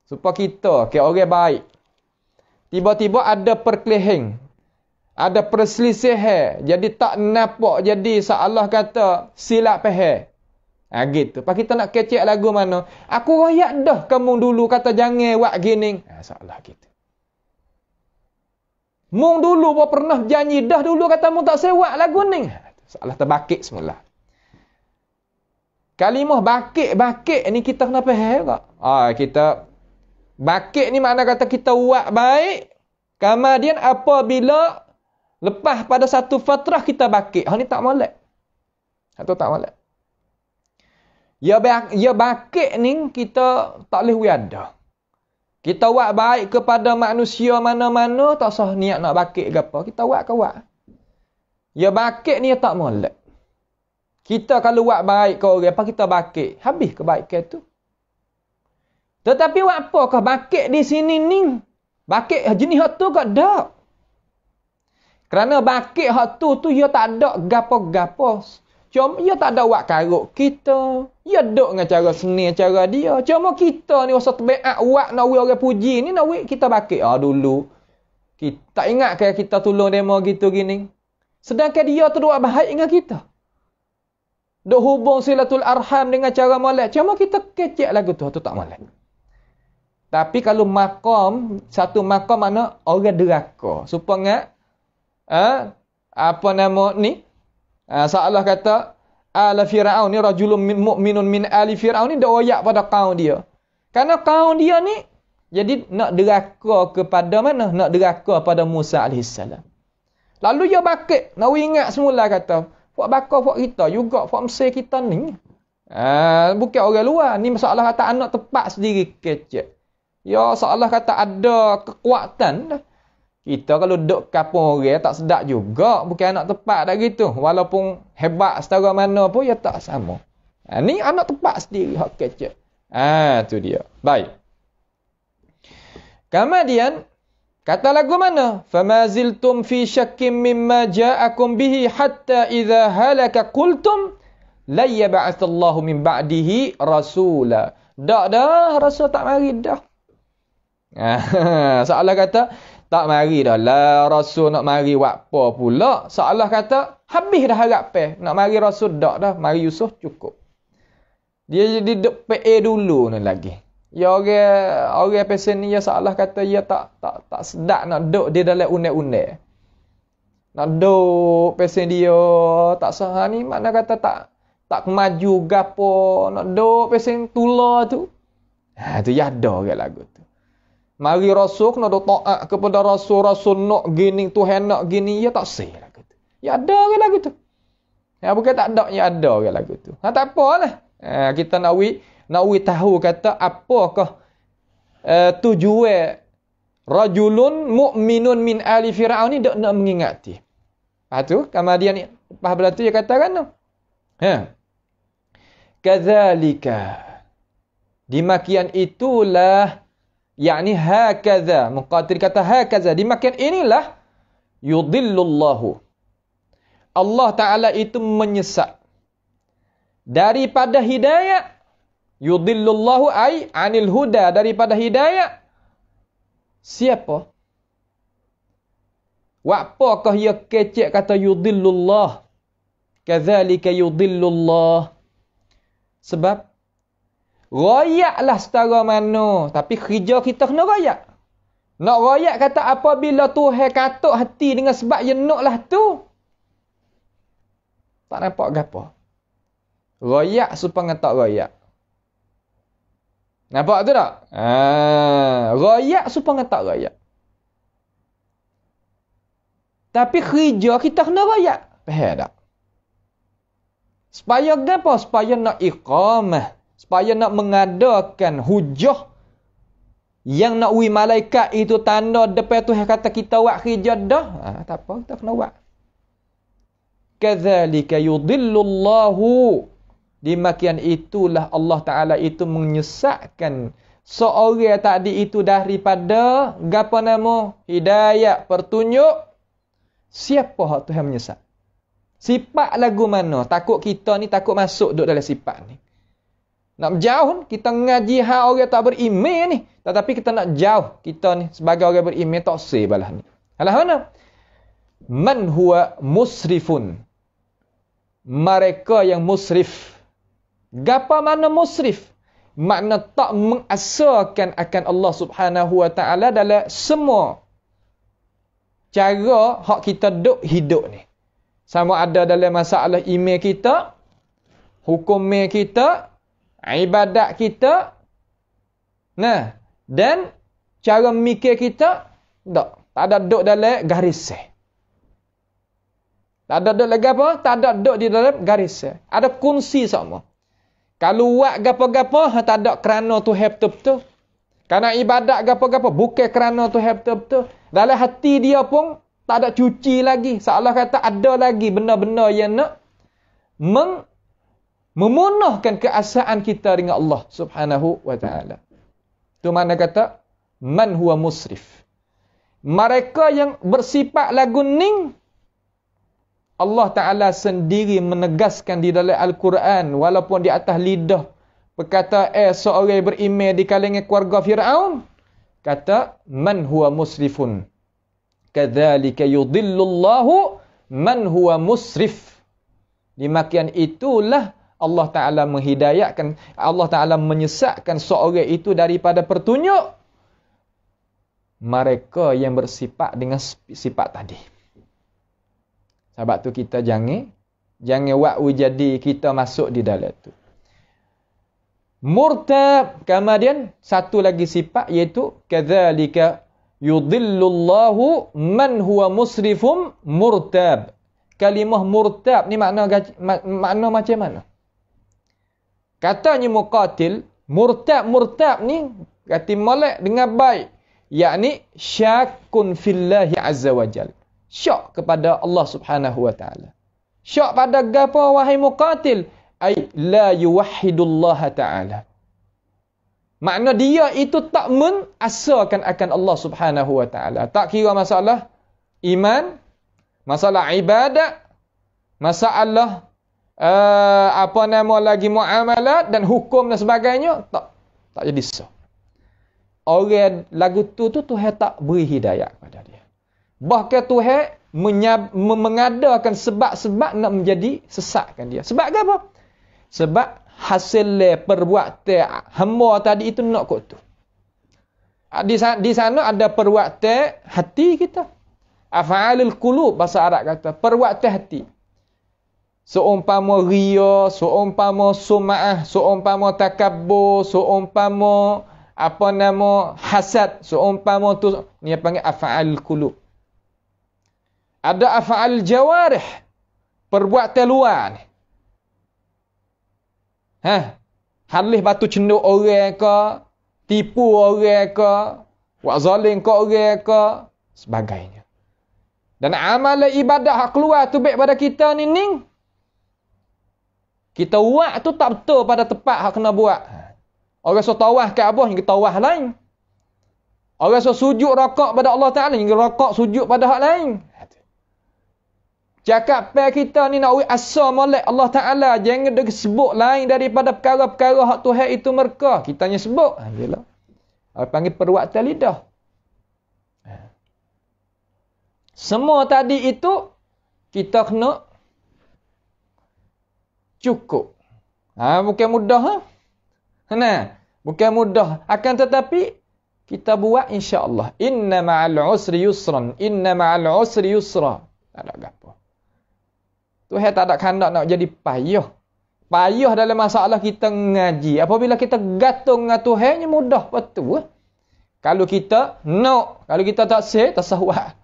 Supaya kita, ke orang baik. Tiba-tiba ada perkelahian. Ada perselisihan, jadi tak nampak, jadi seolah kata silap faham. Gitu. Pas kita nak kecek lagu mana? Aku royak dah kamu dulu kata jangan buat gini. Salah gitu. Mung dulu pun pernah janji dah dulu kata mu tak sewak lagu ni. Salah terbakit semula. Kalimah bakit ni kita kena faham tak? Kita bakit ni makna kata kita buat baik. Kemudian apabila lepas pada satu fatrah kita bakit. Ni tak molek. Atau tak molek. Ya bakit ni kita tak boleh wiada. Kita buat baik kepada manusia mana-mana tak sah niat nak bakit ke apa. Kita buat ke buat. Ya bakit ni tak molek. Kita kalau buat baik ke orang apa kita bakit. Habis kebaikan tu. Tetapi buat apakah bakit di sini ni? Bakit jenis hak tu kok tak? Kerana bakit hak tu ia tak ada gapo-gapo. Cuma ia tak ada buat karuk kita. Ia duk dengan cara seni, cara dia. Cuma kita ni rasa terbaik buat nak orang puji ni nak kita bakit. Dulu. Kita tak ingat ke kita tolong demo gitu gini. Sedangkan dia tu buat baik dengan kita. Duk hubung silatul arham dengan cara molek. Cuma kita kecek lagu tu tak molek. Tapi kalau satu makam mana orang deraka. Supaya apa nama ni? Seolah kata ala Fir'aun ni rajulun mu'minun min ali Fir'aun ni dah royak pada kaum dia. Kerana kaum dia ni jadi nak deraka kepada mana? Nak deraka pada Musa alaihissalam. Lalu dia bakit. Nak ingat semula kata, buat bakar buat kita juga, buat Mesir kita ni. Bukan orang luar. Ni masalah kata anak tepat sendiri kecek. Ya seolah kata ada kekuatan dah. Kita kalau duduk kapung orang tak sedap juga. Bukan anak tepat dah gitu. Walaupun hebat setara mana pun, ya tak sama. Ni anak tepat sendiri. Hak kecek. Tu dia. Baik. Kemudian, kata lagu mana? فَمَا زِلْتُمْ فِي شَكٍ مِمَّا جَاءَكُمْ بِهِ حَتَّى إِذَا هَلَكَ قُلْتُمْ لَنْ يَبْعَثَ اللَّهُ مِنْ بَعْدِهِ رَسُولًا. Dah, Rasul tak mari dah. Seolah kata, tak mari dah lah Rasul nak mari buat apa pula. Seolah kata, habis dah harap nak mari Rasul dah. Mari Yusuf cukup. Dia jadi duk PA dulu ni lagi. Ya orang pesen ni ya seolah kata ya tak sedap nak duk dia dalam unek-unek. Nak duk pesen dia tak sah ni makna kata tak kemaju gapo nak duk pesen tula tu. Tu ya ada ke lagu tu. Mari Rasul kena duk taat kepada Rasul nak gini Tuhan nak gini ya tak sah lagu tu. Ya ada ke lagu tu. Bukan tak ada ya ada ke lagu tu. Tak apalah. Kita nak tahu kata apakah tujuan rajulun mu'minun min ali Fir'aun ni nak mengingati. Lepas tu, kemudian ni, lepas bela tu dia katakan kadzalika. Dimakian itulah yakni hakaza. Muqatil kata hakaza. Dimakian inilah yudillullahu. Allah Ta'ala itu menyesat daripada hidayah. Yudillullahu ay anil huda, daripada hidayah. Siapa? Apakah ia kecek kata yudillullah? Kadzalika yudillullah. Sebab royaklah setara mana, tapi kerja kita kena royak. Nak royak kata apabila Tuhan katuk hati dengan sebab dia naklah tu. Tak nampak gapo. Royak supaya tak royak. Nampak tu tak? Royak supaya tak royak. Tapi kerja kita kena royak. Faham tak? Supaya apa? Supaya nak iqamah. Supaya nak mengadakan hujah. Yang nak uji malaikat itu tanda depan Tuhan kata kita buat kerja dah. Tak apa, kita kena buat. Kadzalika yudillullahu. Dimakian itulah Allah Ta'ala itu menyesatkan seorang tadi itu daripada apa nama? Hidayah, pertunjuk. Siapa hak Tuhan menyesat? Sifat lagu mana? Takut kita ni takut masuk duduk dalam sifat ni. Nak berjauh, kita ngaji hak orang tak beriman ni. Tetapi kita nak jauh kita ni sebagai orang beriman tak sah balah ni. Alah mana? Man huwa musrifun. Mereka yang musrif. Gapa mana musrif? Makna tak mengasarkan akan Allah Subhanahu Wa Taala dalam semua cara hak kita hidup ni. Sama ada dalam masalah email kita, hukum kita, ibadat kita, nah, dan cara mikir kita, tak ada duduk dalam garis. Tak ada duduk lagi apa? Tak ada duduk di dalam garis. Ada kunci sama. Kalau buat gapo-gapo, tak ada kerana Tuhan betul-betul. Kerana ibadat gapo-gapo, bukan kerana Tuhan betul-betul. Dalam hati dia pun, tak ada cuci lagi. Seolah kata ada lagi benda-benda yang nak memunahkan keasaan kita dengan Allah Subhanahu Wa Taala. Itu mana kata, man huwa musrif. Mereka yang bersifat lagu ning, Allah Ta'ala sendiri menegaskan di dalam Al-Quran, walaupun di atas lidah berkata, seorang beriman di kalangan keluarga Fir'aun, kata, man huwa musrifun. Kadzalika yudhillullahu man huwa musrif. Demikian itulah Allah Ta'ala menghidayatkan, Allah Ta'ala menyesatkan seorang itu daripada petunjuk mereka yang bersifat dengan sifat tadi. Sebab tu kita jangan buat jadi kita masuk di dalam tu. Murtab, kemudian satu lagi sifat iaitu kadzalika yudhillullahu man huwa musrifum murtab. Kalimah murtab ni makna macam mana? Katanya Muqatil, murtab ni kata molek dengan baik, yakni syakun fillahi azza wajal. Syak kepada Allah Subhanahu Wa Taala. Syak pada gapo wahai Muqatil? Ai la yuwahhidullah Taala. Makna dia itu tak menasarkan akan Allah Subhanahu Wa Taala. Tak kira masalah iman, masalah ibadat, masalah muamalat dan hukum dan sebagainya, tak jadi sah. Orang lagu tu Tuhan tak beri hidayah kepada dia. Bahkan Tuhan mengadakan sebab-sebab nak menjadi sesatkan dia. Sebab apa? Sebab hasil perbuatan hamba tadi itu nak kot tu. Di sana ada perbuatan hati kita. Af'alul qulub, bahasa Arab kata, perbuatan hati. Seumpama riya, seumpama sum'ah, seumpama takabbur, seumpama hasad, seumpama tu, ni panggil af'alul qulub. Ada af'al jawarih, perbuatan luar ni. Halih batu cenduk orang ke, tipu orang ke, buat zalim ke orang ke, sebagainya. Dan amalan ibadah hak keluar tu baik pada kita ni ning. Kita buat tu tak betul pada tempat hak kena buat. Orang so tawah Kaabah yang tawah lain. Orang so sujud rakaat pada Allah Ta'ala yang rakaat sujud pada hak lain. Cakap kita ni nak asal molek Allah Ta'ala. Jangan dia sebut lain daripada perkara-perkara hak Tuhan itu mereka. Kita hanya sebut. Yelah. Apa panggil perbuatan lidah. Semua tadi itu kita kena cukup. Bukan mudah. Bukan mudah. Akan tetapi kita buat insya-Allah. Inna ma'al usri yusran. Inna ma'al usri yusra. Tak ada apa. Tuhan tak ada kehendak nak jadi payah. Payah dalam masalah kita ngaji. Apabila kita gantung dengan Tuhan, mudah betul. Kalau kita nak, kalau kita tak sah, tak sahwat.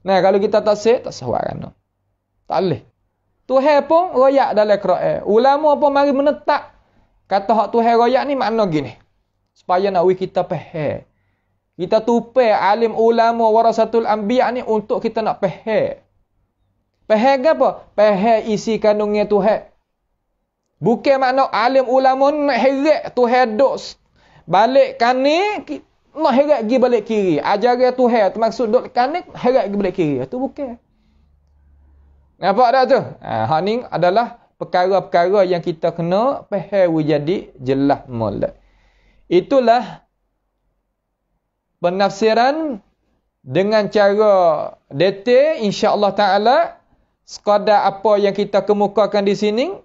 Kalau kita tak sah, tak sahwat kan. Tak boleh. Tuhan pun royak dalam Quran. Ulama pun mari menetap. Kata hak Tuhan royak ni makna gini. Supaya nak kita faham. Kita tupai alim ulama warasatul anbiya ni untuk kita nak faham. Faham apa? Faham isi kandungnya Tuhan. Bukan makna alim ulama nak heret Tuhan duk balik kanan, nak heret pergi balik kiri. Ajaran Tuhan termaksud duk kanan, heret pergi balik kiri. Itu bukan. Nampak tak tu? Hak ni adalah perkara-perkara yang kita kena faham jadi jelas molek. Itulah penafsiran dengan cara detail insya-Allah taala. Sekadar apa yang kita kemukakan di sini,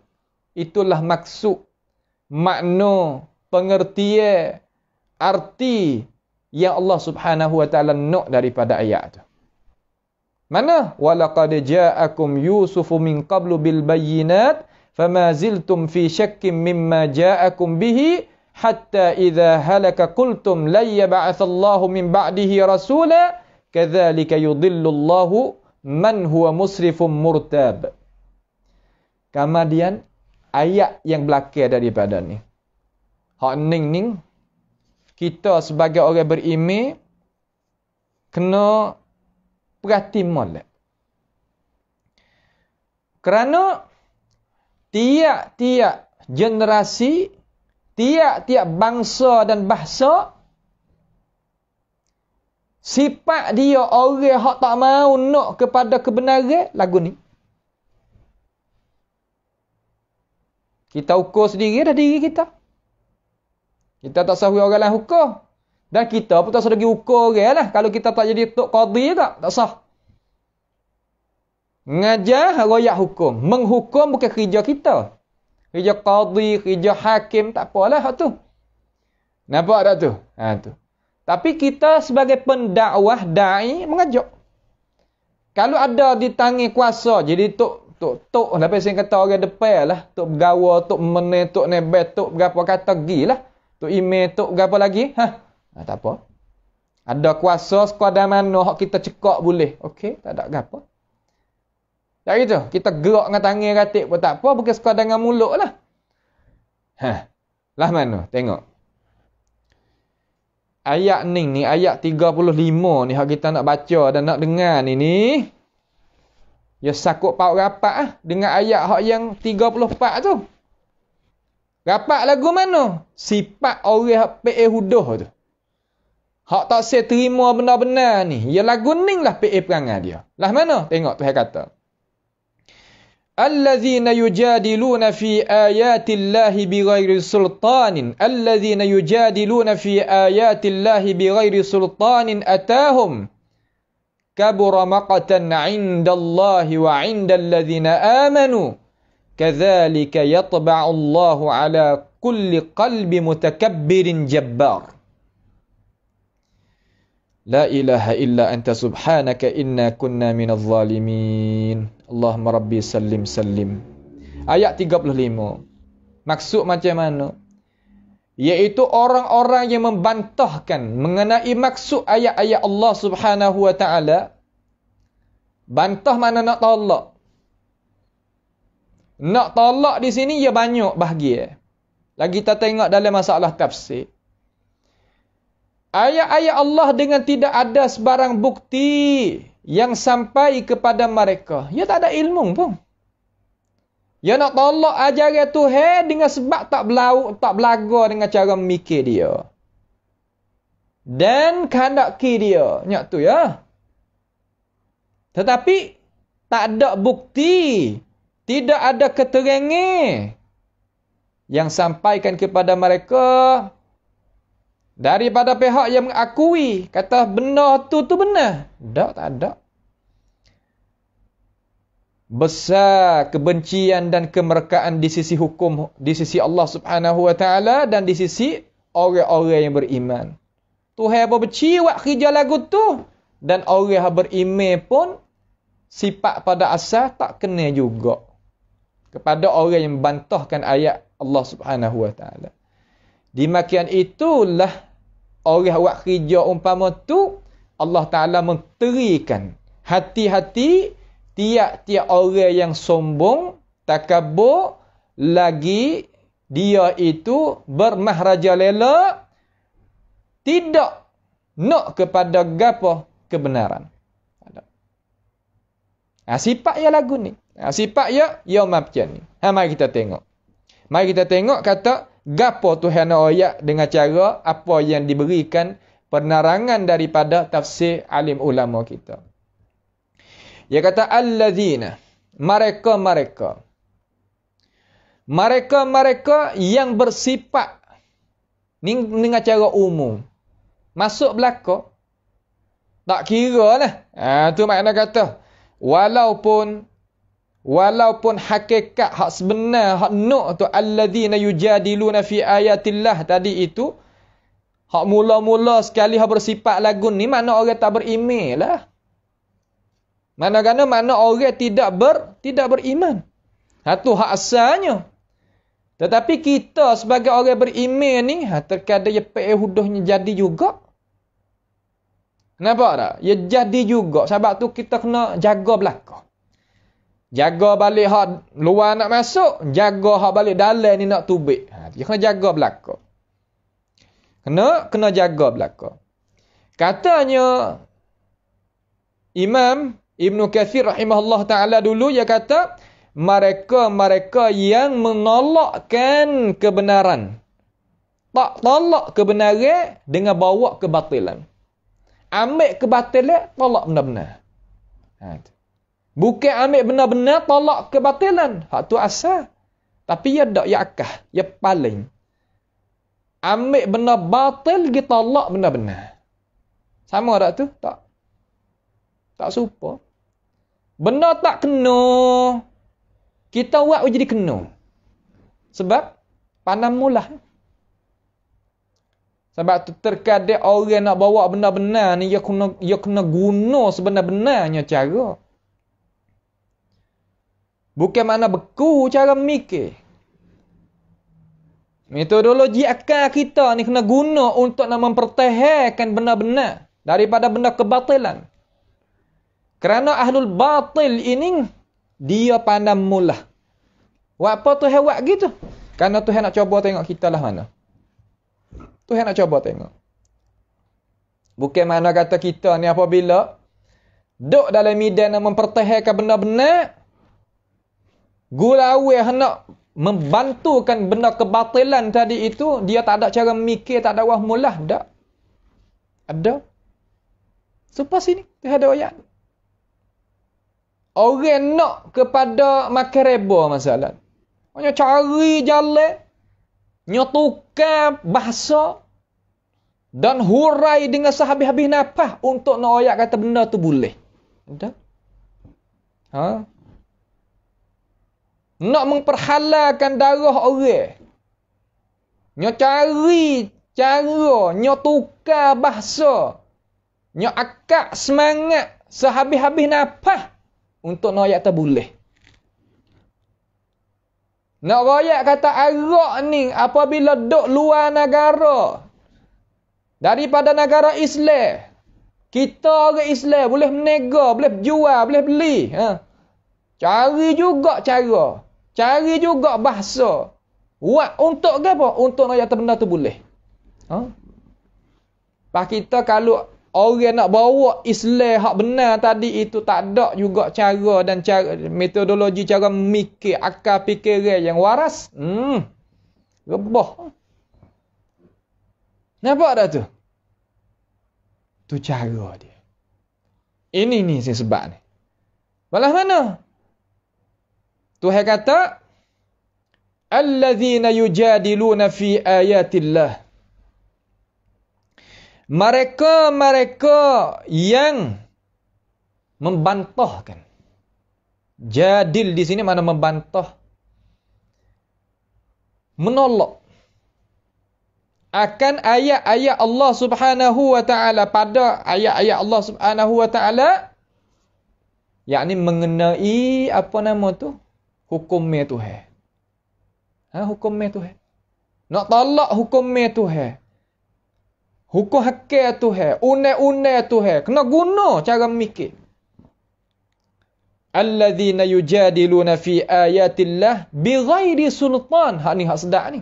itulah maksud makna, pengertian, arti yang Allah Subhanahu wa taala nak daripada ayat tu. Mana? Walaqad ja'akum Yusufu min qablu bil bayyinat fama ziltum fi syakkin mimma ja'akum bihi hatta idza halaka qultum la yab'atsallahu min ba'dihi rasula kadzalika yudhillullahu man huwa musrifun murtab. Kemudian ayat yang belakang daripada ni. Hak ning kita sebagai orang beriman kena perhati molek. Kerana tiap-tiap generasi, tiap-tiap bangsa dan bahasa, sifat dia orang hak tak mau nak kepada kebenaran lagu ni. Kita ukur sendiri dah diri kita. Kita tak sahui orang lain ukur. Dan kita pun tak sah lagi ukur orang lah. Kalau kita tak jadi tok qadhi tak sah. Ngajar royak hukum. Menghukum bukan kerja kita. Kerja qadhi, kerja hakim, tak apalah hak tu. Nampak tak tu? Ha tu. Tapi kita sebagai pendakwah, da'i, mengajak. Kalau ada di tangan kuasa, jadi tok lepas saya kata orang depan lah. Tok bergawa, tok meneh, tok nebet, tok berapa kata gilah. Tok email, tok berapa lagi? Tak apa. Ada kuasa sekadar mana hak kita cekak boleh. Okey, tak ada apa. Tak gitu. Kita gerak dengan tangan ratik pun tak apa. Bukan sekadar dengan mulut lah. Lah mana? Tengok. Ayat ni ayat 35 ni hak kita nak baca dan nak dengar ni. Ya sakut paut rapat lah. Dengan ayat hak yang 34 tu. Rapat lagu mana? Sifat orang PA huduh tu. Hak tak saya terima benar-benar ni. Ya lagu ni lah PA perangai dia. Lah mana? Tengok Tuhan kata. Allazina yujadiluna fi ayatillahi bighairi sultanin. Allazina yujadiluna fi ayatillahi bighairi sultanin atahum. Kabura maqatan 'indallahi wa 'indallazina amanu. Kadzalika yatba'u Allahu 'ala kulli qalbi mutakabbirin jabbar. La ilaha illa anta subhanaka inna kunna minadh zalimin. Allahumma rabbi sallim sallim. Ayat 35. Maksud macam mana? Iaitu orang-orang yang membantahkan mengenai maksud ayat-ayat Allah Subhanahu wa taala. Bantah mana nak tolak. Nak tolak di sini ya banyak bahagia. Lagi kita tengok dalam masalah tafsir. Ayat-ayat Allah dengan tidak ada sebarang bukti yang sampai kepada mereka. Ya tak ada ilmu pun. Ya nak tolak ajaran Tuhan dengan sebab tak belaga dengan cara memikir dia. Dan kehendaki dia. Nyak tu ya. Tetapi tak ada bukti. Tidak ada keterangan yang sampaikan kepada mereka daripada pihak yang mengakui kata benar tu benar. Tak ada. Besar kebencian dan kemerkaan di sisi hukum, di sisi Allah Subhanahu wa taala dan di sisi orang-orang yang beriman. Tuhan apa benci buat kerja lagu tu dan orang yang beriman pun sifat pada asal tak kena juga kepada orang yang membantahkan ayat Allah Subhanahu wa taala. Di makian itulah orang buat kerja umpama tu Allah Taala menterikan hati-hati tiap-tiap orang yang sombong, takabur, lagi dia itu bermahraja lela, tidak nak kepada gapo kebenaran. Sifat ya lagu ni. Sifat ya macam ni. Mari kita tengok. Mari kita tengok kata gapo Tuhan ayat dengan cara apa yang diberikan penerangan daripada tafsir alim ulama kita. Dia kata allazina, mereka yang bersifat ni dengan cara umum. Masuk belaka. Tak kira lah. Tu makna kata walaupun Walaupun hakikat hak sebenar, hak nuk tu alladzina yujadiluna fi ayatillah tadi itu, hak mula-mula sekali hak bersifat lagun ni makna orang tak beriman lah. Makna orang tidak beriman. Tu hak asalnya. Tetapi kita sebagai orang beriman ni, terkadang ya hudahnya jadi juga. Kenapa tak? Ya jadi juga. Sebab tu kita kena jaga belakang. Jaga balik hak luar nak masuk, jaga hak balik dalam ni nak tubik. Dia kena jaga belakang. Kena jaga belakang. Katanya Imam Ibn Kathir rahimahullah ta'ala dulu, dia kata, mereka yang menolakkan kebenaran. Tak tolak kebenaran dengan bawa kebatilan. Ambil kebatilan, tolak benar-benar. Bukan ambil benar-benar, tolak kebatilan. Hak tu asal. Tapi ia tak, ia akah. Ia paling. Ambil benar batil, kita tolak benar-benar. Sama tak tu? Tak. Tak serupa. Benar tak kena. Kita buat jadi kena. Sebab panam mulah. Sebab tu terkadang orang nak bawa benar-benar ni, dia kena guna sebenar-benarnya cara. Bukan mana beku cara mikir. Metodologi akal kita ni kena guna untuk nak mempertahankan benar-benar daripada benda kebatilan. Kerana ahlul batil ini, dia pandang mulah. Buat apa Tuhan buat gitu? Kerana Tuhan nak cuba tengok kita lah mana. Tuhan nak cuba tengok. Bukan mana kata kita ni apabila duduk dalam medan nak mempertahankan benar-benar, gulawe hendak membantukan benda kebatilan tadi itu, dia tak ada cara mikir, tak ada wah mulah, tak. Ada. Supas sini, dia ada ayat. Orang nak kepada makan reba masalah. Hanya cari jalan, nyotukar bahasa, dan hurai dengan sehabis-habis nafas untuk nak ayat kata benda tu boleh. Ada. Nak memperhalalkan darah orang. Nyo cari cara, nyo tukar bahasa, nyo akak semangat sehabis-habis nafas untuk nak ayat tak boleh. Nak rakyat kata Arab ni apabila duduk luar negara daripada negara Islam, kita orang Islam boleh menega, boleh jual, boleh beli. Cari juga cara. Cari juga bahasa. Buat untuk apa? Untuk nak kata benda tu boleh. Pak kita kalau orang nak bawa Islam hak benar tadi itu tak ada juga cara dan cara metodologi cara mikir akal fikiran yang waras. Rebah. Nampak dah tu? Tu cara dia. Ini sebab ni. Malah mana? Tuhan kata, alladzina yujadiluna fi ayatillah. Mereka yang membantahkan. Jadil di sini mana membantah. Menolak akan ayat-ayat Allah Subhanahu wa taala, pada ayat-ayat Allah Subhanahu wa taala, yakni mengenai apa nama tu? Hukumnya Tuhan. Hukumnya Tuhan. Nak tolak hukumnya Tuhan. Hukum hakik Tuhan, undang-undang Tuhan, kena guna cara mikir. Alladzina yujadiluna fi ayatillah bighairi sultan. Hak ni hak sedap ni.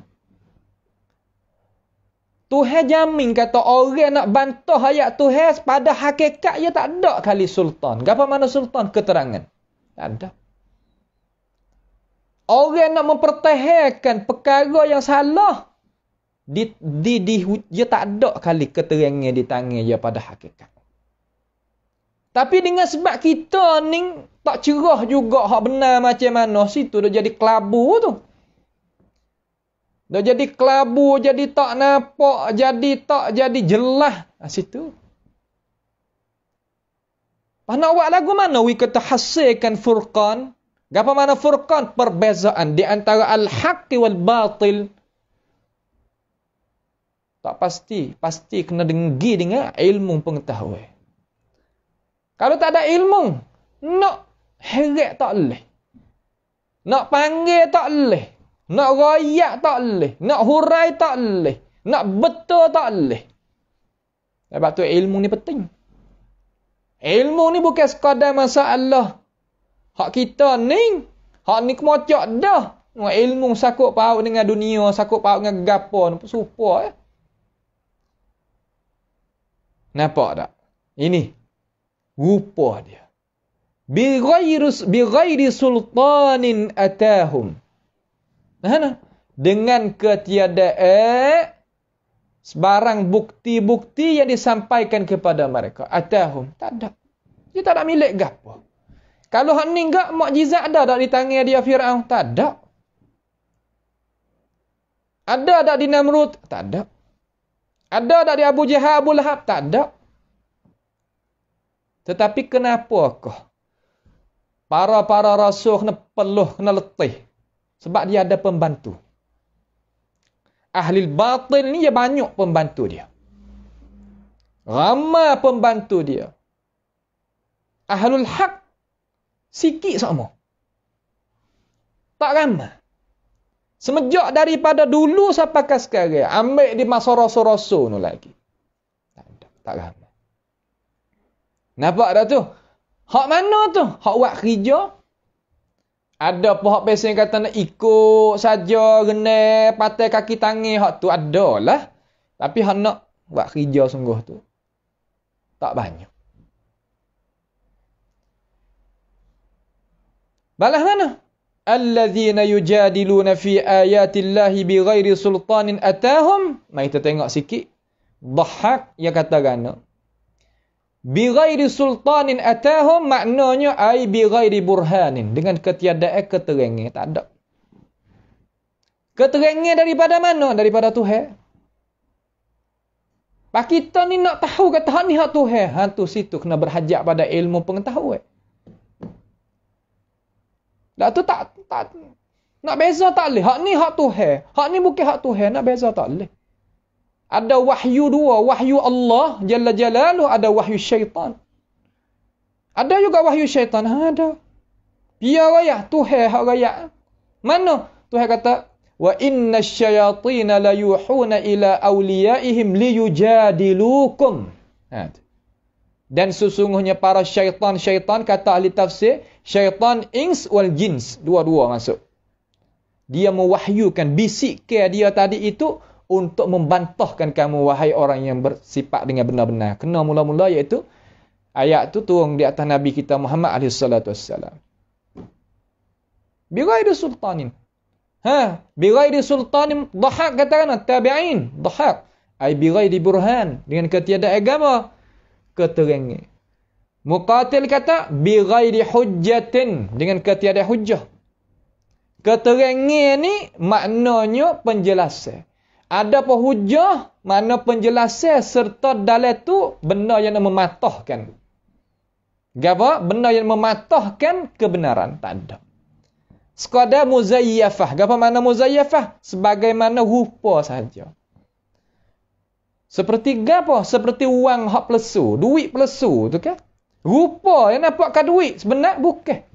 Tuhan jamin kata orang nak bantah ayat Tuhan pada hakikat dia tak ada kali sultan. Gapo mana sultan? Keterangan. Tak ada. Orang nak mempertahankan perkara yang salah, dia tak ada kali keterangan di tangan dia pada hakikat. Tapi dengan sebab kita ni tak cerah juga hak benar macam mana, situ dah jadi kelabu tu. Dah jadi kelabu, jadi tak nampak, jadi jelas. Situ. Nak buat lagu mana we kata hasilkan furqan? Apa makna furqan? Perbezaan di antara al-haqqi wal batil. Tak pasti. Pasti kena denggi dengan ilmu pengetahuan. Kalau tak ada ilmu, nak heret tak boleh. Nak panggil tak boleh. Nak royak tak boleh. Nak hurai tak boleh. Nak betul tak boleh. Sebab tu ilmu ni penting. Ilmu ni bukan sekadar masalah. Hak kita ni, hak ni kemocok dah. Ilmu sakut paut dengan dunia, sakut paut dengan gapo, serupa ya. Nampak tak? Ini rupa dia. Bi ghairi sultanin atahum. Nah, dengan ketiadaan sebarang bukti-bukti yang disampaikan kepada mereka. Atahum. Tak ada. Dia tak ada milik gapo. Kalau hak ni enggak mukjizat ada tak di tangan dia Firaun? Tak ada. Ada tak di Namrud? Tak ada. Ada tak di Abu Jahal, Abu Lahab? Tak ada. Tetapi kenapakah para rasul kena peluh, kena letih? Sebab dia ada pembantu. Ahli batil ni dia banyak pembantu dia. Ramai pembantu dia. Ahlul haq sikit sama. Tak ramai. Semenjak daripada dulu sampai ke sekarang, ambil di masa rasul-rasul tu lagi. Tak ramai. Nampak dah tu? Hak mana tu? Hak buat kerja. Ada pun hak pesen kata nak ikut saja, renai, patai kaki tangan, hak tu ada lah. Tapi hak nak buat kerja sungguh tu, tak banyak. Balas mana? Alladzina yujadiluna fi ayatillahi bighairi sultanin atahum. Mari kita tengok sikit. Dhahak yang kata gana. Bighairi sultanin atahum maknanya ai bighairi burhanin, dengan ketiadaan keterangan. Tak ada. Keterangan daripada mana? Daripada Tuhan. Pak kita ni nak tahu kata hak ni hak Tuhan. Hantu situ kena berhajat pada ilmu pengetahuan. Dah tu tak nak beza tak boleh. Hak ni hak Tuhan. Hak ni bukan hak Tuhan. Nak beza tak boleh. Ada wahyu dua. Wahyu Allah Jalla Jalaluh. Ada wahyu syaitan. Ada juga wahyu syaitan. Ada. Biar raya. Tuhan hak raya. Mana? Tuhan kata, wa inna syayatina la yuhuna ila awliyaihim liyujadilukum. Dan sesungguhnya para syaitan, kata ahli tafsir, syaitan ins wal jins. Dua-dua masuk. Dia mewahyukan, bisikkan dia tadi itu untuk membantahkan kamu, wahai orang yang bersifat dengan benar-benar. Kena mula-mula iaitu, ayat tu turun di atas Nabi kita Muhammad SAW. Bighairi sultanin. Bighairi sultanin. Dhahak katakan, tabi'in. Dhahak. Ay bighairi burhan. Dengan ketiadaan agama. Keterangan. Muqatil kata bighairi hujjatin, dengan ketiadaan hujjah. Keterangan ni maknanya penjelasan. Ada apa hujjah, makna penjelasan serta dalam tu benda yang mematahkan. Apa? Benda yang mematahkan kebenaran. Tak ada. Sekadar muzayyafah. Apa makna muzayyafah? Sebagaimana rupa saja. Seperti apa? Seperti wang hak pelesu. Duit pelesu tu kan? Rupa yang nampak kan duit. Sebenar bukan.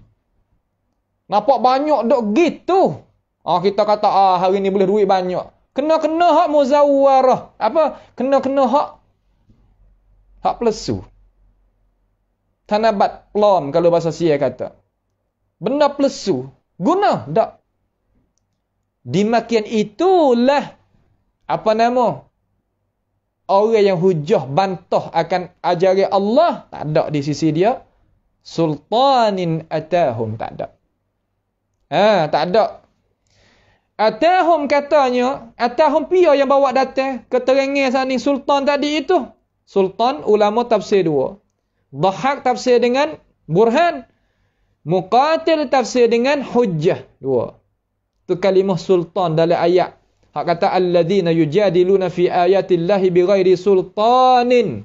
Nampak banyak dok gitu. Kita kata, hari ni boleh duit banyak. Kena-kena hak muzawwarah. Apa? Kena-kena hak pelesu. Tanabat plom kalau bahasa Sia kata. Benda pelesu. Guna? Tak. Dimakian itulah apa nama? Orang yang hujah bantah akan ajaran Allah, tak ada di sisi dia. Sultanin atahum, tak ada. Tak ada. Atahum katanya, atahum pia yang bawa datang keterangan sana ni sultan tadi itu. Sultan ulama tafsir dua. Dhahak tafsir dengan burhan. Muqatil tafsir dengan hujjah. Dua. Itu kalimah sultan dalam ayat. Hak kata alladzina yujadiluna fi ayatillahi bighairi sultanin.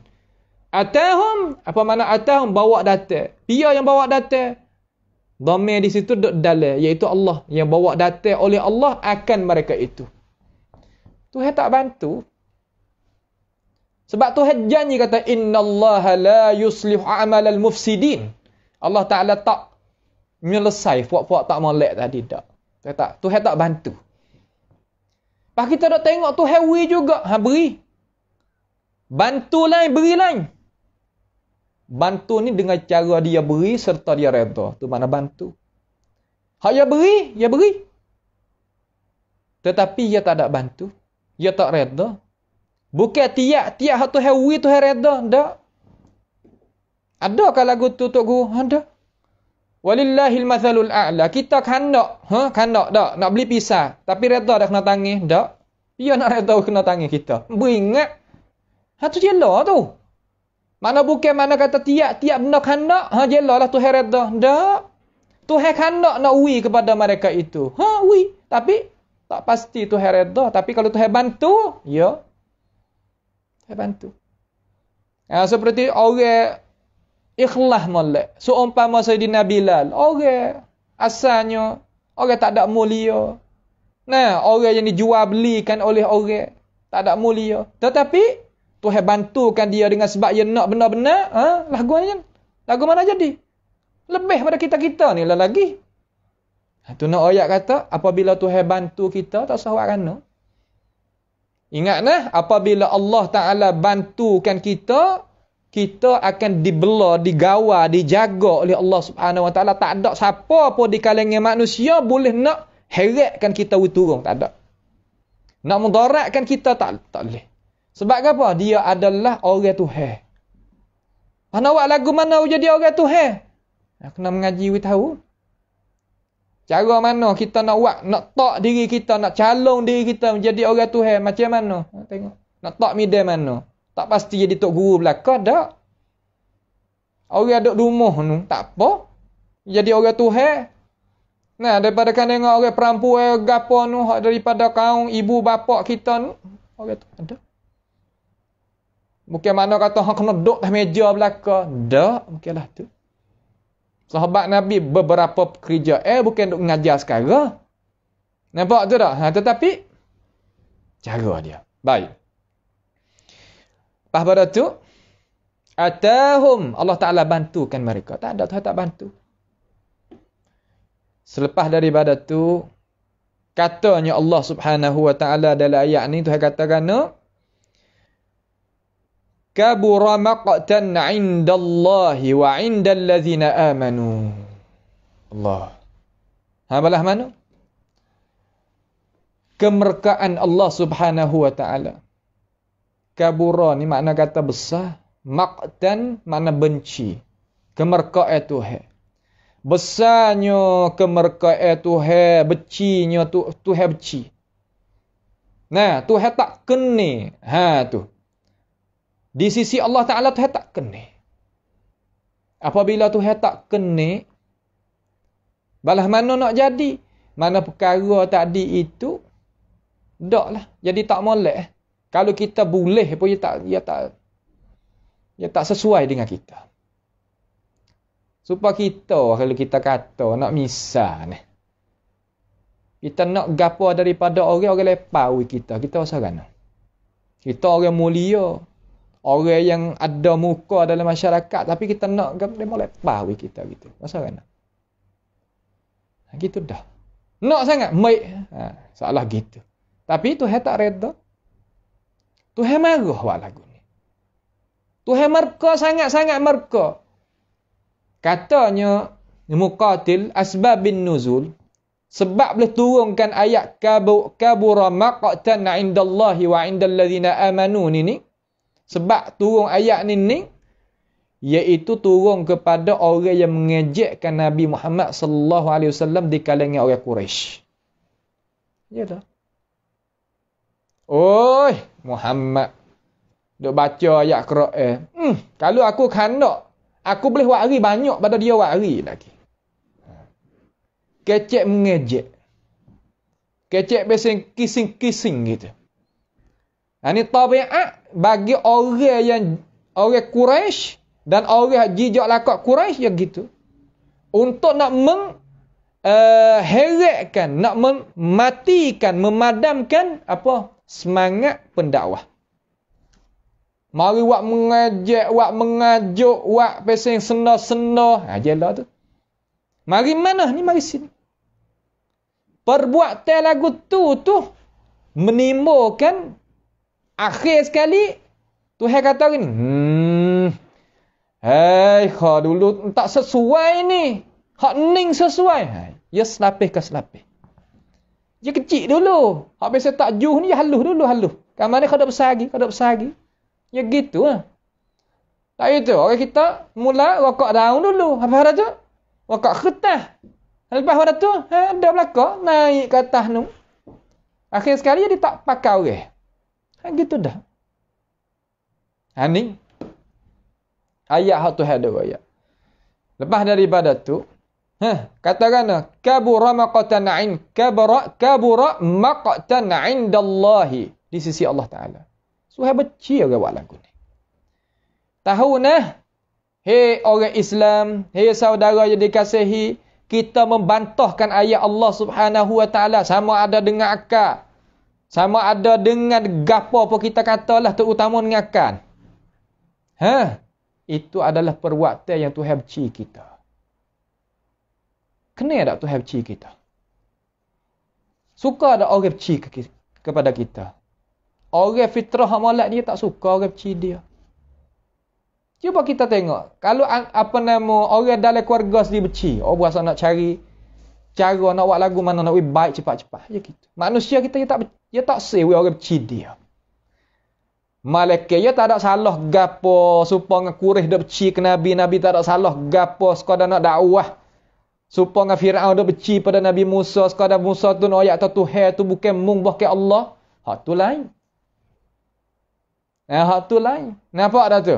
Atahum, apa makna atahum? Bawa datang. Pia yang bawa datang. Dhamir di situ duk dalil, iaitu Allah yang bawa datang oleh Allah akan mereka itu. Tuhan tak bantu. Sebab Tuhan janji kata innallaha la yuslihu a'malal mufsidin. Allah Taala tak menyelesai puak-puak tak molek tadi dak. Tuhan tak bantu. Pak kita dak tengok Tuhan beri juga, beri. Bantu lain, beri lain. Bantu ni dengan cara dia beri serta dia redha. Tu mana bantu. Hak dia beri, dia beri. Tetapi dia tak ada bantu. Dia tak redha. Bukan tiap-tiap hak Tuhan beri Tuhan redha, tak. Adakah lagu tu Tok Guru? Ada. Walillahil mathalul a'la. Kita kandak, kandak dak nak beli pisang, tapi redha dah kena tangih, dak. Dia nak redha kena tangih kita. Beringat. Ha tu jelah tu. Mana bukan mana kata tiap-tiap benda kandak, jelah lah Tuhan redha. Tak. Tuhan kandak nak ui kepada mereka itu. Ui. Tapi tak pasti Tuhan redha. Tapi kalau Tuhan bantu, ya. Tuhan bantu. Seperti orang ikhlas molek. Seumpama Sayyidina Bilal. Orang asalnya, orang tak ada mulia. Nah, orang yang dijual belikan oleh orang. Tak ada mulia. Tetapi, Tuhan bantukan dia dengan sebab dia nak benar-benar, lagunya. Lagu mana jadi? Lebih pada kita-kita ni lah lagi. Itu nak ayat kata, apabila Tuhan bantu kita, tak usah buat kerana. Ingat nah, apabila Allah Ta'ala bantukan kita, kita akan dibela, digawa, dijaga oleh Allah Subhanahu Wa Ta'ala. Tak ada siapa pun di kalangan manusia boleh nak heratkan kita turun. Tak ada. Nak mudaratkan kita, tak boleh. Sebab apa? Dia adalah orang Tuhan. Mana awak lagu mana jadi orang Tuhan? Kena mengaji, tahu. Cara mana kita nak buat, nak tak diri kita, nak calon diri kita menjadi orang Tuhan. Macam mana? Tengok. Nak tak midai mana? Tak pasti jadi Tok Guru belakang, tak. Orang duduk rumah tu, tak apa. Jadi orang Tuhan. Nah, daripada kan tengok orang perempuan, gapo tu, daripada kaum ibu bapa kita tu, orang tu ada. Bukan mana kata hang kena duduk atas meja belakang. Tak, bukanlah tu. Sahabat Nabi beberapa kerja bukan duk mengajar sekarang. Nampak tu tak? Tetapi cara dia. Baik. Lepas pada tu atahum, Allah Ta'ala bantukan mereka. Tak ada, Tuhan tak bantu. Selepas daripada tu katanya Allah Subhanahu Wa Ta'ala dalam ayat ni, Tuhan katakan kabura maqtan 'indallahi wa 'indal ladzina amanu. Allah. Balah mana? Kemurkaan Allah Subhanahu Wa Ta'ala. Kabura ni makna kata besar. Maqtan makna benci. Kemurkaan Tuhan. Besarnya kemurkaan Tuhan, bencinya Tuhan benci. Nah, Tuhan tak kena. Tu. Di sisi Allah Ta'ala Tuhan tak kena. Apabila Tuhan tak kena, balah mana nak jadi? Mana perkara tadi itu, tak lah. Jadi tak molek. Kalau kita boleh pun, dia tak sesuai dengan kita. Supaya kita, kalau kita kata, nak misal ni. Kita nak gapo daripada orang lepas kita. Kita rasa kan? Kita orang mulia. Orang yang ada muka dalam masyarakat, tapi kita nak dia mau lepas kita gitu. Masa kan? Gitu dah. Nak sangat baik. Salah gitu. Tapi Tuhan tak reda. Tuhan marah buat lagu ni. Tuhan murka, sangat-sangat murka. Katanya Muqatil asbabin nuzul, sebab boleh turunkan ayat kabura maqtan 'indallahi wa 'indal ladzina amanu ni. Sebab turun ayat ni iaitu turun kepada orang yang mengejekkan Nabi Muhammad sallallahu alaihi wasallam di kalangan orang Quraisy. Ya dah. Oi, Muhammad duk baca ayat Quran. Kalau aku kandak, aku boleh buat hari banyak pada dia buat hari lagi. Kecek mengejek. Kecek besing kising-kising gitu. Ini tabiat bagi orang Quraisy dan orang jijak lakak Quraisy yang gitu. untuk nak heretkan, nak mematikan, memadamkan apa? Semangat pendakwah. Mari wak mengajak, wak mengajuk, wak pesing sena-sena. Jelah tu. Mari mana ni? Mari sini. Perbuatan lagu tu menimbulkan akhir sekali Tuhan kata gini. Kau dulu tak sesuai ni. Hak ning sesuai. Ya selapih ke selapih. Dia kecil dulu. Hak biasa tak juh ni haluh dulu haluh. Kan mana kau dah besar lagi. Ya gitu lah. Tak itu. Orang kita mula rokok daun dulu. Apa dah tu? Rokok kertas. Lepas pada tu, ada belakang. Naik ke atas tu. Akhir sekali dia tak pakai orang. Gitu dah. Ni. Ayat hak tu ada ayat. Lepas daripada tu. Katakan. Kabura maqtan indallahi. Di sisi Allah Ta'ala. Suhai benci orang buat lagu ni. Tahu nah. Hei orang Islam. Hei saudara yang dikasihi. Kita membantahkan ayat Allah Subhanahu Wa Ta'ala. Sama ada dengan akal. Sama ada dengan gapo pun kita katalah. Terutama dengan akal. Itu adalah perbuatan yang Tuhan benci kita. Kena tak Tuhan benci kita? Suka ada orang benci kepada kita? Orang fitrah amalat dia tak suka orang benci dia. Cuba kita tengok. Kalau orang dalam keluarga sendiri benci. Orang berasa nak cari cara nak buat lagu mana nak baik cepat-cepat. Ya gitu. Manusia kita dia tak sewa orang benci dia. Malaikat dia tak ada salah gapo supaya Quraisy dak benci ke Nabi. Nabi tak ada salah gapo sekadar nak dakwah. Supaya Firaun dak benci pada Nabi Musa. Sekadar Musa tu nak ayat Tuhan tu bukan mung bahkan Allah. Hak tu lain. Hak tu lain. Nampak dah tu?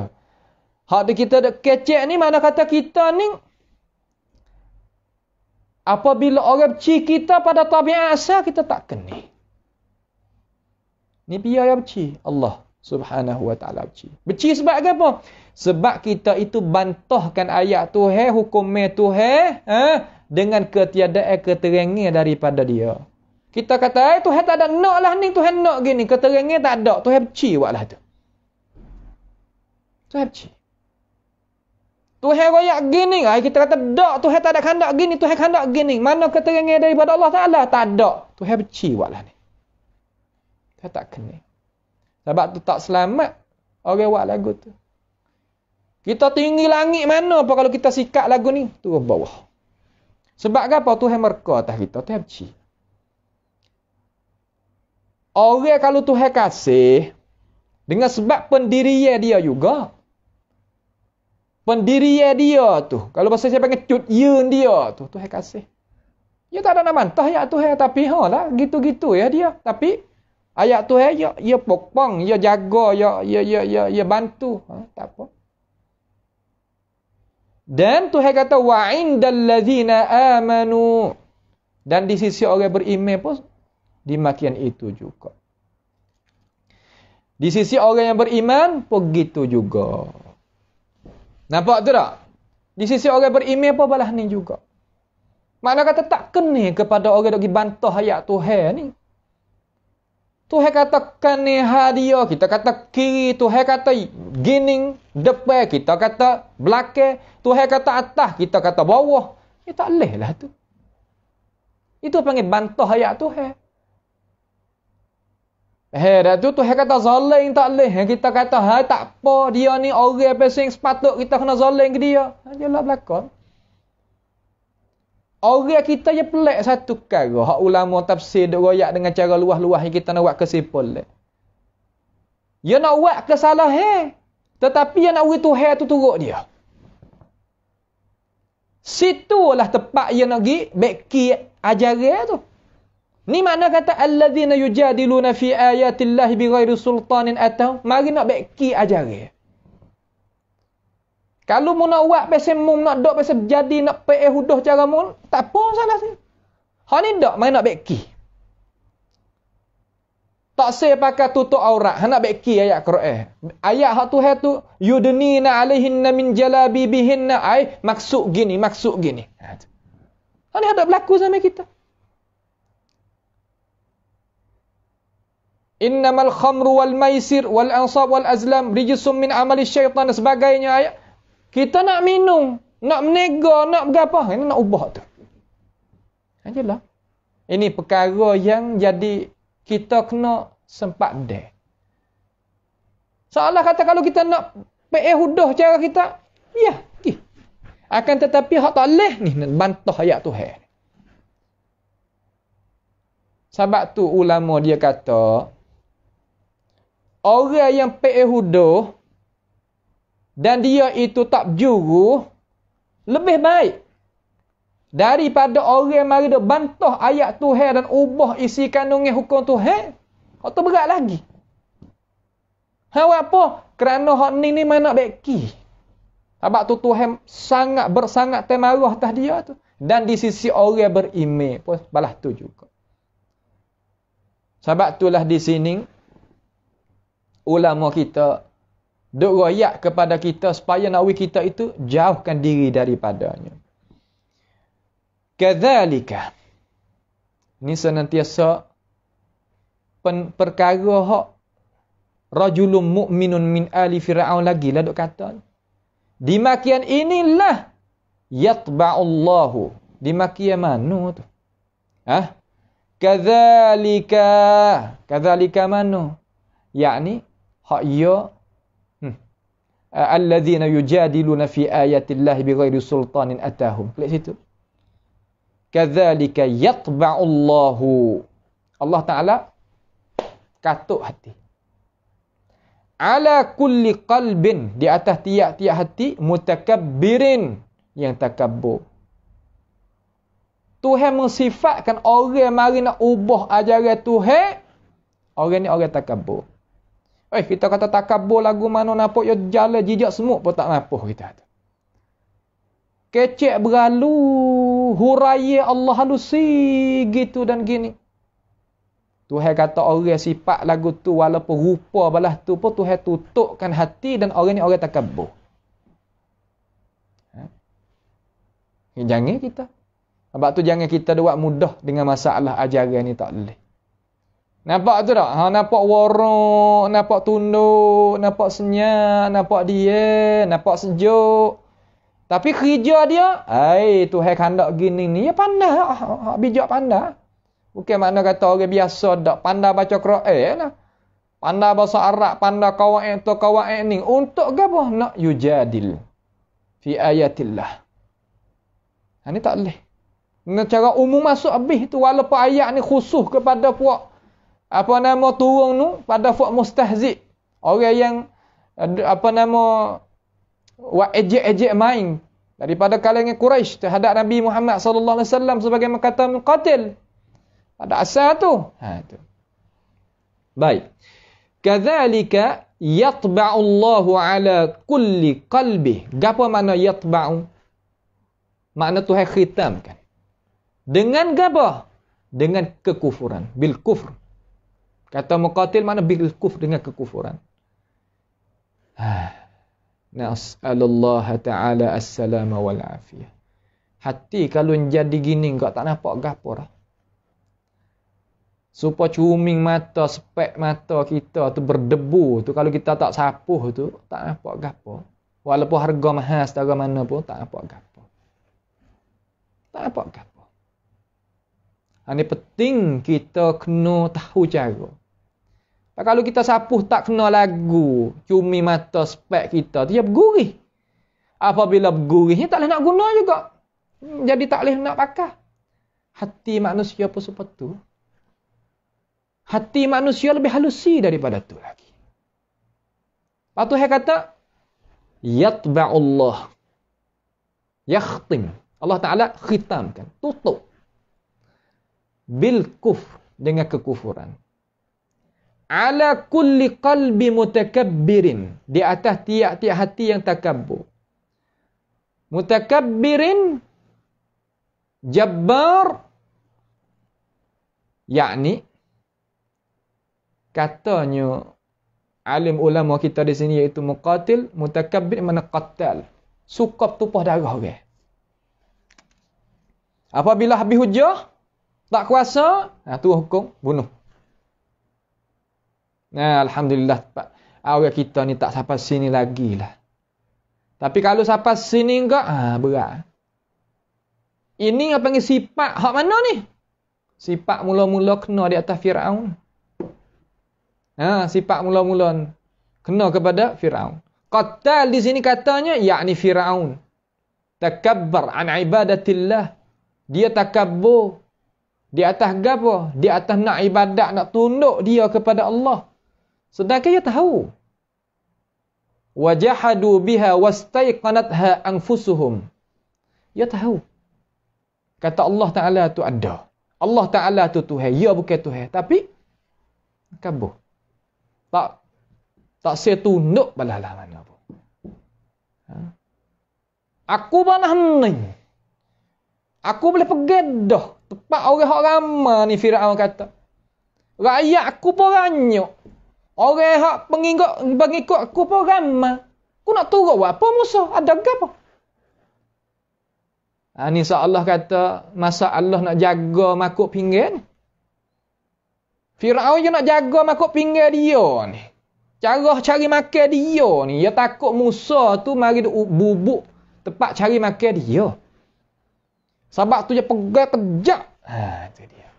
Hak kita dak kecek ni mana kata kita ni apabila orang benci kita pada tabiat asal kita tak kena. Ni biar yang benci Allah Subhanahu Wa Ta'ala benci. Benci sebab apa? Sebab kita itu bantahkan ayat Tuhan, hukum Tuhan dengan ketiadaan keterangan daripada dia. Kita kata, Tuhan tak ada nak lah ni, Tuhan nak gini, keterangan tak ada, Tuhan benci buatlah tu. Tuhan benci. Tuhan royak gini, kita kata tak, Tuhan tak ada khandak gini, Tuhan khandak gini. Mana keterangan daripada Allah Ta'ala? Tak ada. Tuhan benci buatlah ni. Tuhan tak kena. Sebab tu tak selamat orang buat lagu tu. Kita tinggi langit mana apa kalau kita sikat lagu ni? Turun bawah. Sebab apa? Tuhan merka atas kita. Tuhan benci. Orang kalau Tuhan kasih, dengan sebab pendirian dia juga. Pendirian dia tu. Kalau bahasa saya panggil cut yeun dia tu. Tuhan kasih. Dia tak ada nak bantah ayat Tuhan. Tapi lah. Gitu-gitu ya dia. Tapi ayat Tuhan ya pokpong. Ya jaga. Ya bantu. Tak apa. Dan Tuhan kata. Wa indal ladzina amanu. Dan di sisi orang beriman pun. Demikian itu juga. Di sisi orang yang beriman pun gitu juga. Nampak tu tak? Di sisi orang beriman pun balas ni juga. Makna kata tak kena kepada orang yang bantah ayat Tuhan ni. Tuhan katakan ni hadiah, kita kata kiri, Tuhan kata gini, depan, kita kata belakang, Tuhan kata atas, kita kata bawah. Tak boleh lah tu. Itu panggil bantah ayat Tuhan. Dah tu Tuhan kata zalim tak boleh. Kita kata tak apa, dia ni orang pesing sepatut kita kena zalim ke dia. Jelah belakang. Orang kita je pelik satu perkara. Hak ulama tafsir duk royak dengan cara luah-luah yang kita nak buat kesimpulan. Dia nak buat kesalahan. Tetapi yang nak beri Tuhan tu turut dia. Situlah tempat dia nak pergi beki ajaran tu. Ni mana kata alladzina yujadiluna fi ayatillahi bighairi sultanin atau mari nak beki ajaran. Kalau mu nak buat pasal mu nak dok pasal jadi nak pe hudah cara mu tak apa salah sih. Ha ni dak mari nak beki. Tak say pakai tutup aurat. Hendak beki ayat Quran. Ayat hak Tuhan tu, yudnina alaihinna min jalabibihinna. Maksud gini. Ini ada berlaku sama kita. Innamal khamru wal maisir wal ansab wal azlam rijsum min amali syaitan dan sebagainya ayat. Kita nak minum, nak menega, nak berapa? Ini nak ubah tu. Ajalah. Ini perkara yang jadi kita kena sempat deh. Seolah kata kalau kita nak hudah cara kita, ya, akan tetapi hak tak leh ni bantah ayat Tuhan. Sebab tu ulama dia kata orang yang hudah dan dia itu tak berjuru lebih baik daripada orang yang mari dak bantah ayat Tuhan dan ubah isi kandungan hukum Tuhan. Hak tu berat lagi. Hak apa? Kerana hak ni mana beki. Sebab tu Tuhan sangat temarah atas dia tu. Dan di sisi orang beriman pun balas tu juga. Sebab itulah di sini ulama kita duk royak kepada kita supaya nawi kita itu jauhkan diri daripadanya. Kadzalika. Ini senantiasa perkara hak rajulun mu'minun min ali fir'aun lagi lah duk kata. Di makian inilah yatba'ullahu. Di makian mana tu? Kadzalika. Kadzalika mana? Yakni hak ya alladzina yujadiluna fi ayatillahi bighairi sultanin atahum. Klik situ. Kadzalika yatba'ullahu. Allah Ta'ala katuk hati. Ala kulli qalbin. Di atas tiap-tiap hati. Mutakabbirin. Yang takabbur. Tuhan mensifatkan orang mari nak ubah ajaran Tuhan. Orang ni orang takabbur. Kita kata takabbur lagu mana nampak ya jalan jijak semut pun tak nampak kita. Kecek beralu, huraya Allah halusi, gitu dan gini. Tuhan kata orang sifat lagu tu walaupun rupa balas tu pun Tuhan tutupkan hati dan orang ni orang takabbur. Jangan kita. Sebab tu jangan kita buat mudah dengan masalah ajaran ni tak boleh. Nampak tu tak? Nampak warok, nampak tunduk, nampak senyap, nampak dia, nampak sejuk. Tapi kerja dia, Tuhan kandak gini ni, ya pandai, bijak pandai. Bukan makna kata orang biasa tak pandai baca Quran lah. Pandai bahasa Arab, pandai kawaid tu kawaid ni. Untuk apa? Nak yujadil fi ayatillah. Ini tak boleh. Cara umum masuk habis tu walaupun ayat ni khusus kepada puak turun tu pada puak mustahzi. Orang yang ejek-ejek main daripada kalangan Quraisy terhadap Nabi Muhammad sallallahu alaihi wasallam sebagai kata muqatil. Pada asal tu. Tu. Baik. Kadzalika yatba'u Allahu ala kulli qalbi. Gapo makna yatba'u? Makna Tuhan khitamkan. Dengan gapo? Dengan kekufuran, bil kufr. Kata muqatil makna bil kufr, dengan kekufuran. Nas'alullah ta'ala as-salama wal afiyah. Hati kalau jadi gini kau tak nampak gapo dah. Supaya cuming mata, spek mata kita tu berdebu tu kalau kita tak sapuh tu tak nampak gapo. Walaupun harga mahal setara mana pun tak nampak gapo. Tak nampak gapo. Ini penting kita kena tahu cara. Kalau kita sapuh tak kena lagu, cumi mata spek kita tu, dia bergurih. Apabila bergurihnya tak boleh nak guna juga. Jadi tak boleh nak pakai. Hati manusia pun seperti tu. Hati manusia lebih halusi daripada tu lagi. Lepas tu saya kata, yatba'ullah. Yakhtim. Allah Ta'ala khitamkan. Tutup. Bil kufr. Dengan kekufuran. Ala kulli qalbi mutakabbirin. Di atas tiap-tiap hati yang takabbur. Mutakabbirin. Jabbar. Yakni. Katanya alim ulama kita di sini iaitu muqatil, mutakabbir mana qattal. Suka tumpah darah orang. Apabila habis hujah, tak kuasa, tu hukum bunuh. Nah, alhamdulillah Pak. Orang kita ni tak sampai sini lagi lah. Tapi kalau sampai sini enggak, berat. Ini apa panggil sifat hak mana ni? Sifat mula-mula kena di atas Firaun. Sifat mula-mula kena kepada Firaun. Qattal di sini katanya yakni Firaun. Takabbar an ibadatillah. Dia takabbur di atas gapo? Di atas nak ibadat, nak tunduk dia kepada Allah. Sedangkan dia tahu. Wajahadu biha wastaiqanatha anfusuhum. Dia tahu. Kata Allah Ta'ala tu ada. Allah Ta'ala tu Tuhan. Ya bukan Tuhan. Tapi kabur. Tak setunduk balalah mana pun. Aku panah hening. Aku boleh pergi dah. Tepat orang ramai ni Firaun kata. Rakyat aku pun banyak. Orang hak pengikut aku pun ramai. Aku nak turut buat apa musuh? Ada apa? Ni seolah kata masa Allah nak jaga makhluk pinggir ni. Firaun je nak jaga makhluk pinggir dia ni. Cara cari makan dia ni. Dia takut Musa tu mari bubuk tempat cari makan dia. Sebab tu dia pegang kejap. Itu dia.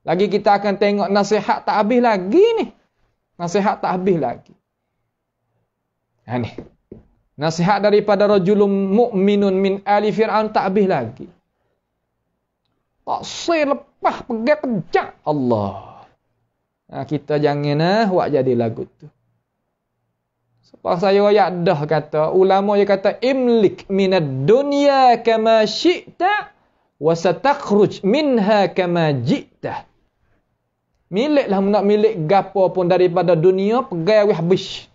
Lagi kita akan tengok nasihat tak habis lagi ni. Nasihat tak habis lagi. Ni. Nasihat daripada rajulun mu'minun min ali Fir'aun tak habis lagi. Tak lepas pegang kejap. Allah. Kita jangan buat jadi lagu tu. Sebab saya ayat dah kata. Ulama dia kata. Imlik minad dunya kama syi'ta. Wasatakhruj minha kama ji'ta. Miliklah nak milik gapo pun daripada dunia, pegai habis.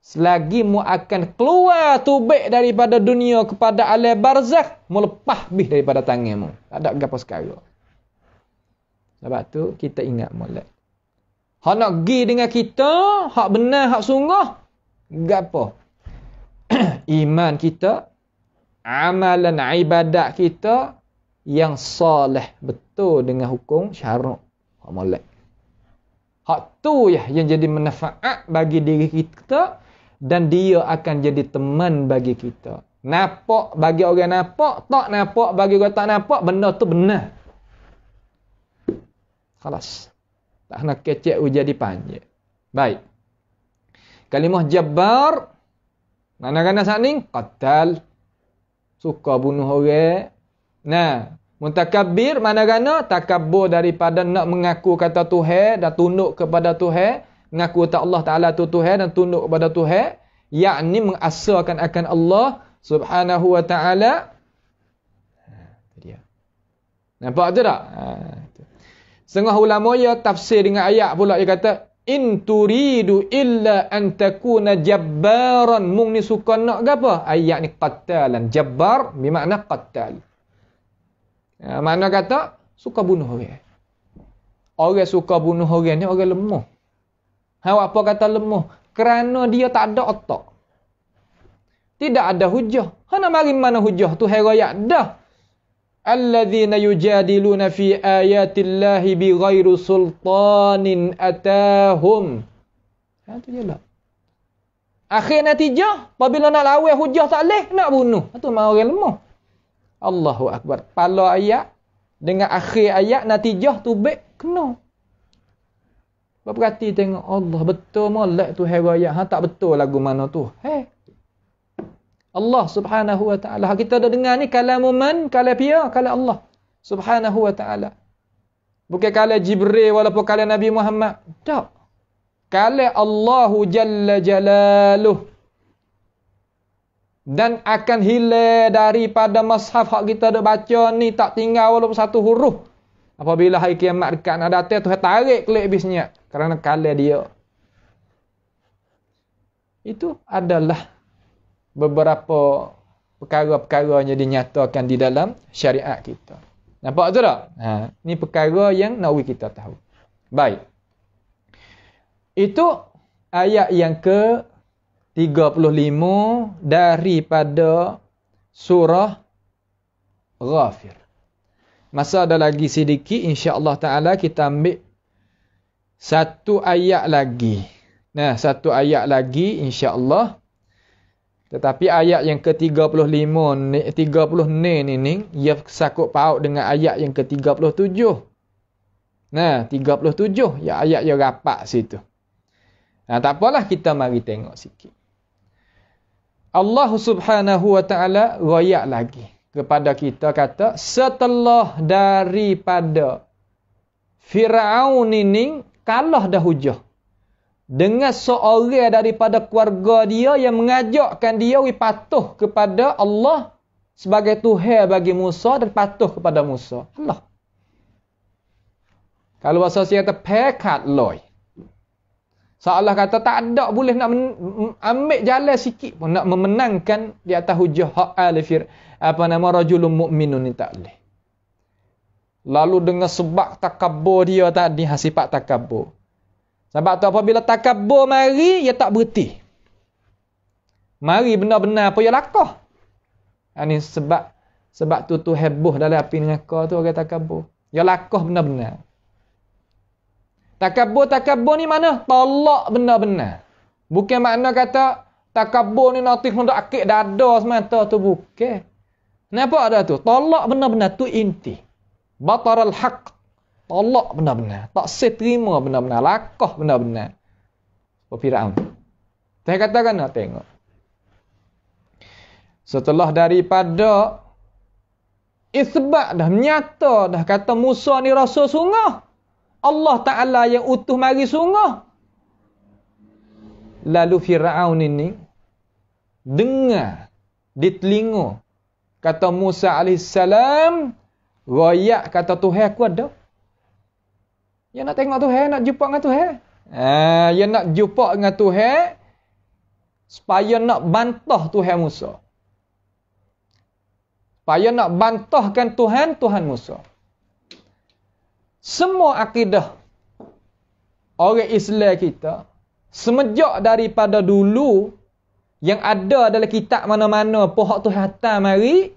Selagi mu akan keluar tubik daripada dunia kepada alam barzakh, mu lepas habis daripada tanganmu. Tak ada gapo sekarang. Sebab tu kita ingat molek. Hak nak pergi dengan kita, hak benar, hak sungguh, gapo? Iman kita, amalan ibadat kita yang soleh betul dengan hukum syarak. Hak molek. Hak tu yang jadi manfaat bagi diri kita dan dia akan jadi teman bagi kita. Nampak bagi orang nampak, tak nampak bagi orang tak nampak, benda tu benar. Khalas. Tak nak kecek jadi panjang. Baik. Kalimah jabbar mana-mana saat ni qattal. Suka bunuh orang. Nah, mutakabbir mana-mana takabbur daripada nak mengaku kata Tuhan dan tunduk kepada Tuhan, mengaku kata Allah Taala tu Tuhan dan tunduk kepada Tuhan, yakni mengasarkan akan Allah Subhanahu wa taala. Dia. Nampak tu tak? Setengah ulama ya tafsir dengan ayat pula dia kata in turidu illa an takuna jabbaran. Mung ni suka nak ke apa? Ayat ni qattalan. Jabbar bermakna qattal. Makna kata suka bunuh orang. Orang suka bunuh orang ni orang lemah. Apa kata lemah? Kerana dia tak ada otak. Tidak ada hujah. Nak mari mana hujah tu herayat dah. Alladzina yujadiluna fi ayatillahi bighairu sultanin atahum. Itu je lah. Akhir natijah, apabila nak lawan hujah tak leh, nak bunuh. Itu memang orang lemah. Allahu Akbar. Pala ayat dengan akhir ayat natijah tu baik kena. Berperhati tengok Allah betul molek tu herayat. Tak betul lagu mana tu. Allah Subhanahu wa taala. Kita dah dengar ni kalamu man, kalam pia, kalam Allah Subhanahu wa taala. Bukan kalam Jibril walaupun kalam Nabi Muhammad. Tak. Kalam Allahu Jalla Jalaluh. Dan akan hilang daripada mushaf hak kita dah baca ni, tak tinggal walaupun satu huruf. Apabila hari kiamat dekat nak datang, Tuhan tarik kelik habisnya kerana kalam dia. Itu adalah beberapa perkara-perkara yang dinyatakan di dalam syariat kita. Nampak tu tak? Ni perkara yang nak kita tahu. Baik. Itu ayat yang ke-35 daripada surah Ghafir. Masa ada lagi sedikit, insya-Allah taala kita ambil satu ayat lagi. Nah, satu ayat lagi insya-Allah. Tetapi ayat yang ke-35 30 ni ia sakut paut dengan ayat yang ke-37. Nah, 37 ya ayat yang rapat situ. Nah, tak apalah, kita mari tengok sikit. Allah Subhanahu wa taala royak lagi kepada kita, kata setelah daripada Firaun ini kalah dah hujah dengan seorang daripada keluarga dia yang mengajakkan dia patuh kepada Allah sebagai Tuhan bagi Musa dan patuh kepada Musa. Allah. Kalau bahasa saya kata pekat loy. Seolah kata tak ada boleh nak ambil jalan sikit pun nak memenangkan di atas hujah hak al-fir rajulun mukminun ni tak boleh. Lalu dengan sebab takabur dia tadi, sifat takabur. Sebab tu apabila takabur mari, ia tak berhenti. Mari benar-benar apa yang lakah. Ini sebab tu heboh dalam api neraka tu orang takabur. Ia lakah benar-benar. Takabur ni mana? Tolak benar-benar. Bukan makna kata takabur ni nanti hendak akik dada semata tu, bukan. Kenapa ada tu? Tolak benar-benar tu inti. Bataral haq. Tolak benar-benar. Tak seterima benar-benar. Lakah benar-benar. Firaun. Saya katakan nak tengok. Setelah daripada isbat dah, menyata dah kata Musa ni rasul sungguh. Allah Ta'ala yang utuh mari sungguh. Lalu Firaun ini dengar di telinga kata Musa AS, royak kata Tuhan aku ada. Dia nak tengok Tuhan, nak jumpa dengan Tuhan. Dia nak jumpa dengan Tuhan supaya nak bantah Tuhan Musa. Supaya nak bantahkan Tuhan Musa. Semua akidah orang Islam kita semenjak daripada dulu yang ada dalam kitab mana-mana pohon Tuhan hantar mari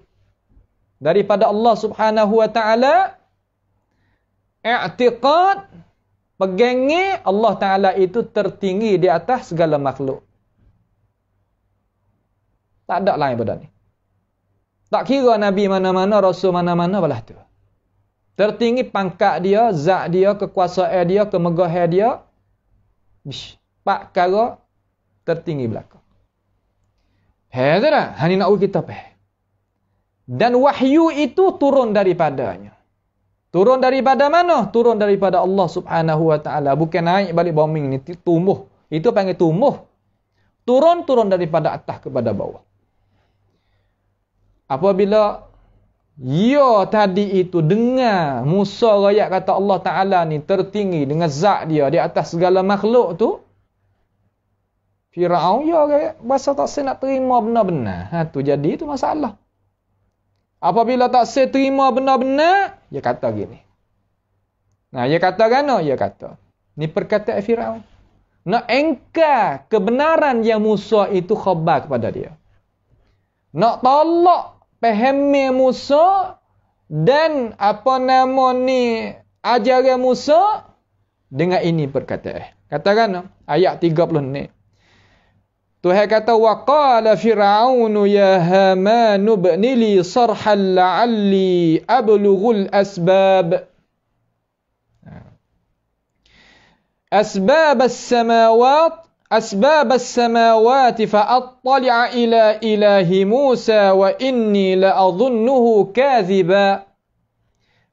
daripada Allah Subhanahu wa taala, i'tiqad pegangnya Allah Taala itu tertinggi di atas segala makhluk. Tak ada lain pada ni. Tak kira nabi mana-mana, rasul mana-mana belah tu. Tertinggi pangkat dia, zat dia, kekuasaan dia, kemegahan dia. Pak perkara tertinggi belakang. Tu dah. Hani nak kita faham. Dan wahyu itu turun daripadanya. Turun daripada mana? Turun daripada Allah Subhanahu wa taala. Bukan naik balik bombing ni, tumbuh. Itu panggil tumbuh. Turun daripada atas kepada bawah. Apabila tadi itu dengar Musa royak kata Allah Ta'ala ni tertinggi dengan zat dia di atas segala makhluk tu, Firaun bahasa tak nak terima benar-benar. Tu jadi itu masalah. Apabila tak terima benar-benar, dia kata gini. Dia kata gana? Dia kata, ni perkataan Firaun. Nak engkar kebenaran yang Musa itu khabar kepada dia. Nak tolak pahami Musa dan ajaran Musa dengan ini perkataan. Katakan ayat 30 ni. Tuhan kata wa qala fir'aunu ya haman ibni li sarhan la'alli ablughul asbab أسباب السماوات فأطلع إلى إله موسى وإني لأظنه كاذبا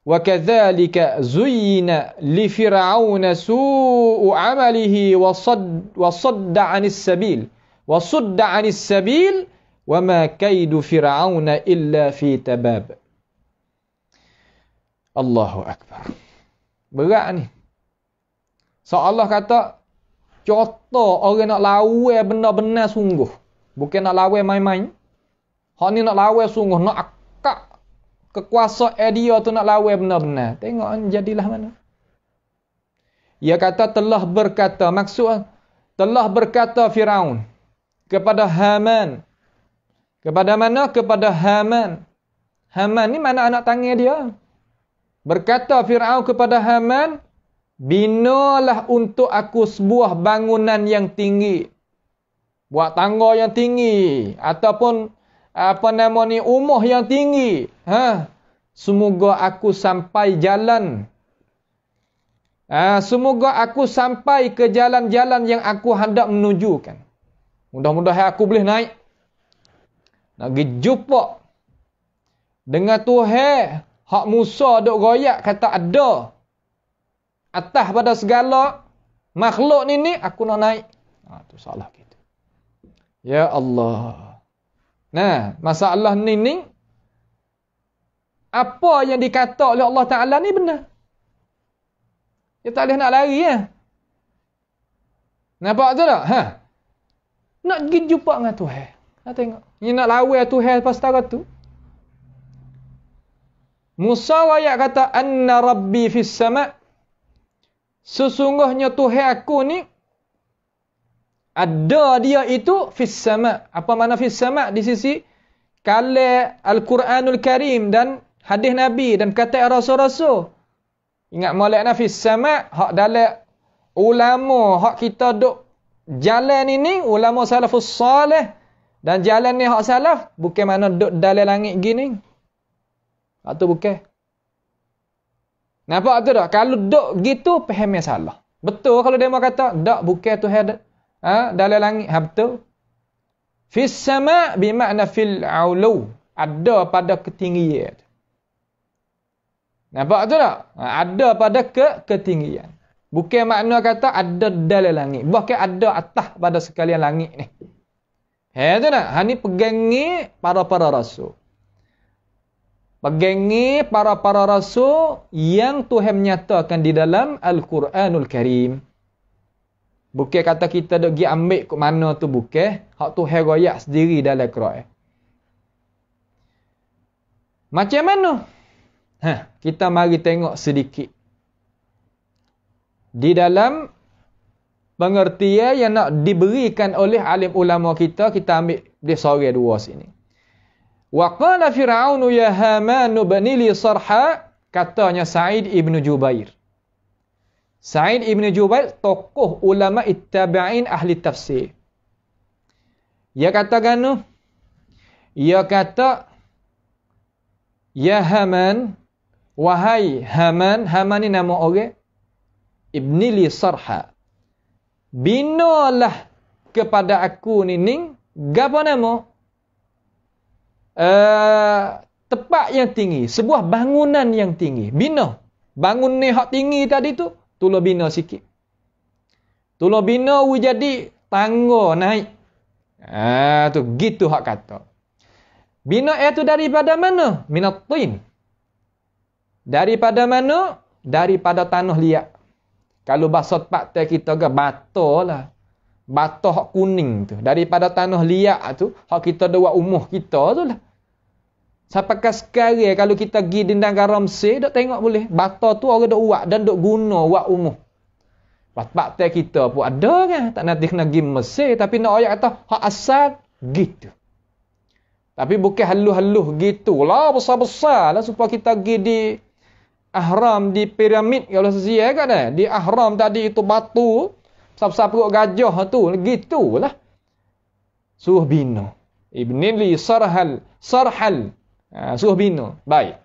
وكذلك زين لفرعون سوء عمله وصد عن السبيل وما كيد فرعون إلا في تباب. الله أكبر. Berat ni. Allah kata contoh orang nak lawan benar-benar sungguh. Bukan nak lawan main-main. Hak ni nak lawan sungguh. Nak akak kekuasaan dia tu nak lawan benar-benar. Tengok jadilah mana. Ia kata telah berkata, maksud telah berkata Firaun kepada Haman. Kepada mana? Kepada Haman. Haman ni mana anak tangan dia? Berkata Firaun kepada Haman, binalah untuk aku sebuah bangunan yang tinggi. Buat tangga yang tinggi ataupun rumah yang tinggi. Semoga aku sampai jalan. Semoga aku sampai ke jalan-jalan yang aku hendak menujukan. Mudah-mudahan aku boleh naik. Nak pergi jumpa dengan Tuhan hak Musa duk royak kata ada. Atas pada segala makhluk ni aku nak naik. Tu salah kita. Ya Allah. Nah, masalah ni apa yang dikata oleh Allah Ta'ala ni benar. Dia tak boleh nak lari ya. Nampak tu tak? Nak pergi jumpa dengan Tuhan. Tengok. Dia nak lawan Tuhan lepas setara tu. Musa ayat kata, Anna Rabbi fis sama'. Sesungguhnya Tuhan aku ni, ada dia itu fis sama'. Apa makna fis sama' di sisi kalam Al-Quranul Karim dan hadis Nabi dan kata Rasul-Rasul. Ingat molekna fis sama' hak dalam ulama hak kita duk jalan ini ulama salafus salih dan jalan ni hak salaf bukan mana duk dalam langit gini. Hak tu bukan. Nampak tu tak? Kalau duk gitu fahamnya salah. Betul kalau dia mau kata dak bukan Tuhan dalam langit. Betul. Fis sama' bermakna fil ulu. Ada pada ketinggian. Nampak tu tak? Ada pada ketinggian. Bukan makna kata ada dalam langit. Bahkan ada atas pada sekalian langit ni. Tu tak? Ni pegangi para rasul. Pegangi para rasul yang Tuhan menyatakan di dalam Al-Quranul Karim. Bukan kata kita duk pergi ambil ke mana tu bukan. Hak Tuhan royak sendiri dalam Quran. Macam mana? Kita mari tengok sedikit. Di dalam pengertian yang nak diberikan oleh alim ulama kita ambil dia sore dua sini. Wa qala Fir'aun ya Haman ibni li sarha, katanya Sa'id ibn Jubair. Sa'id ibn Jubair tokoh ulama ittabi'in ahli tafsir. Ia kata ganu? Ia kata ya Haman, wahai Haman, Haman ni nama orang, ibni li sarha. Binalah kepada aku ni gapo nama? Tempat yang tinggi, sebuah bangunan yang tinggi. Bina. Bangun ni hak tinggi tadi tu, tolong bina sikit. Tolong bina jadi tangga naik. Tu gitu hak kata. Bina itu daripada mana? Minat tin. Daripada mana? Daripada tanah liat. Kalau bahasa tempat kita ke bata lah. Bata hak kuning tu. Daripada tanah liat tu, hak kita ada buat umuh kita tu lah. Sampai sekarang kalau kita pergi di negara Mesir, dok tengok boleh. Bata tu orang dok buat dan dok guna buat umuh. Tempat kita pun ada kan. Tak nanti kena pergi Mesir. Tapi nak ayat kata, hak asal gitu. Tapi bukan haluh-haluh gitulah. Besar-besar lah supaya kita pergi di ahram, di piramid kalau sesia kan dah. Di ahram tadi itu batu, besar-besar perut gajah tu, gitulah. Suruh bina. Ibni li sarhal. Suruh bina. Baik.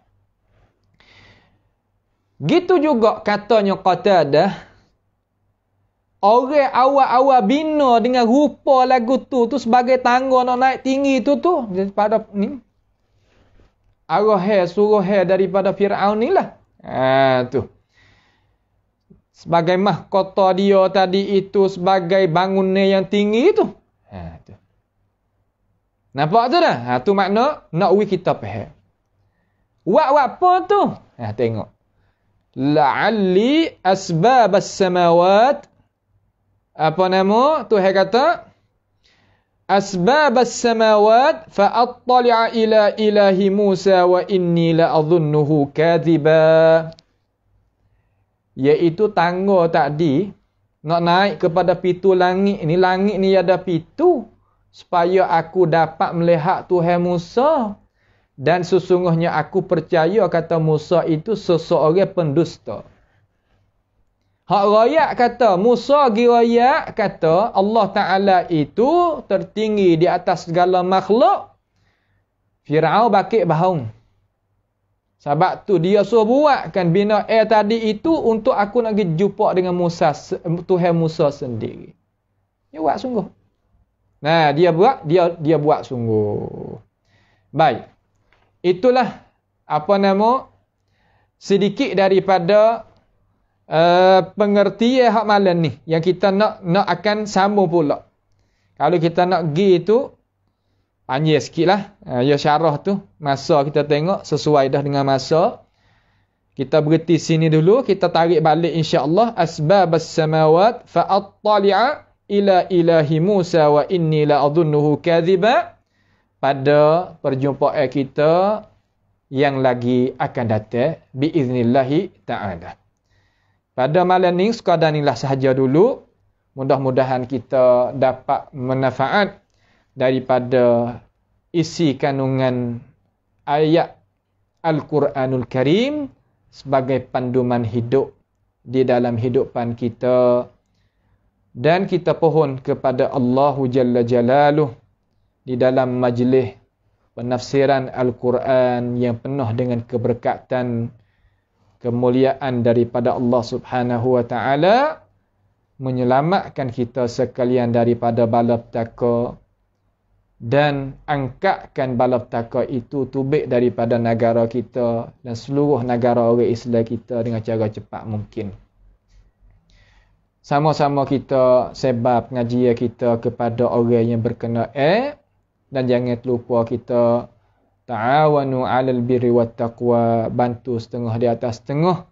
Gitu juga katanya Qatadah. Orang awal-awal bina dengan rupa lagu tu sebagai tangga nak naik tinggi tu daripada ni. Suruh daripada Fir'aun ni lah. Tu. Sebagai mahkota dia tadi itu sebagai bangunan yang tinggi tu. Tu. Nampak tu dah? Tu makna nak kita faham. Wak apa tu? Tengok. La'alli asbabas samawat. Apa nama? Tuhan kata asbabas samawat fa'attali'a ila ilahi Musa wa inni la'adhunnuhu kadhiba. iaitu tangga tadi nak naik kepada pintu langit ni. Langit ni ada pintu supaya aku dapat melihat Tuhan Musa. Dan sesungguhnya aku percaya kata Musa itu seseorang pendusta. Hak rakyat kata, Musa gi rakyat kata Allah Ta'ala itu tertinggi di atas segala makhluk. Fir'aun bakit bahaung. Sebab tu dia suruh buatkan bina air tadi itu untuk aku nak pergi jumpa dengan Musa, Tuhan Musa sendiri. Dia buat sungguh. Nah, dia buat sungguh. Baik. Itulah sedikit daripada pengertian hak malam ni yang kita nak akan sambung pula. Kalau kita nak pergi itu panjang sikitlah. Ya syarah tu masa kita tengok sesuai dah dengan masa. Kita berhenti sini dulu, kita tarik balik insya-Allah asbabas samawat fa attali'a ila ilahi Musa wa inni la adhunnuhu kadhiba. Pada perjumpaan kita yang lagi akan datang biiznillahi ta'ala. Pada malam ni sekadar inilah sahaja dulu. Mudah-mudahan kita dapat manfaat daripada isi kandungan ayat Al-Quranul Karim sebagai panduman hidup di dalam hidupan kita. Dan kita pohon kepada Allahu Jalla Jalaluh di dalam majlis penafsiran Al-Quran yang penuh dengan keberkatan, kemuliaan daripada Allah Subhanahu wa Ta'ala, menyelamatkan kita sekalian daripada bala petaka dan angkatkan bala petaka itu tubik daripada negara kita dan seluruh negara orang Islam kita dengan cara cepat mungkin. Sama-sama kita sebab pengajian kita kepada orang yang berkenaan. Dan jangan terlupa kita ta'awanu 'alal birri wat taqwa, bantu setengah di atas setengah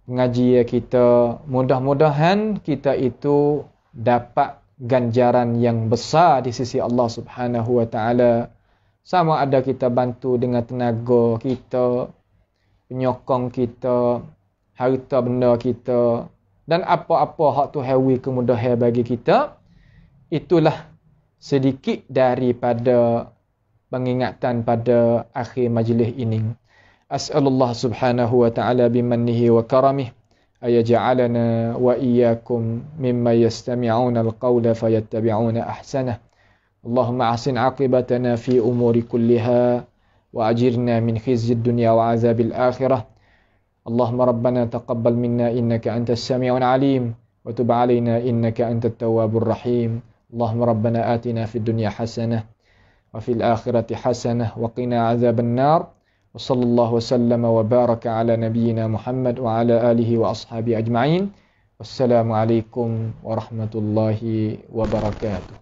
pengajian kita. Mudah-mudahan kita itu dapat ganjaran yang besar di sisi Allah Subhanahu wa Ta'ala. Sama ada kita bantu dengan tenaga kita, penyokong kita, harta benda kita dan apa-apa hak Tuhan wi kemudahan bagi kita. Itulah sedikit daripada pengingatan pada akhir majlis ini. As'alullah subhanahu wa ta'ala bimannihi wa karamih ayaj'alana wa iyyakum mimma yastami'una al-qawla fayattabi'una ahsanah. Allahumma ahsin 'aqibatana fi umuri kulliha wa ajirna min khizyid dunya wa 'adzabil akhirah. Allahumma rabbana taqabbal minna innaka antas sami'un 'alim wa tub 'alaina innaka antat tawwabur rahim. اللهم ربنا آتنا في الدنيا حسنة وفي الآخرة حسنة وقنا عذاب النار وصلى الله وسلم وبارك على نبينا محمد وعلى آله وأصحابه أجمعين والسلام عليكم ورحمة الله وبركاته.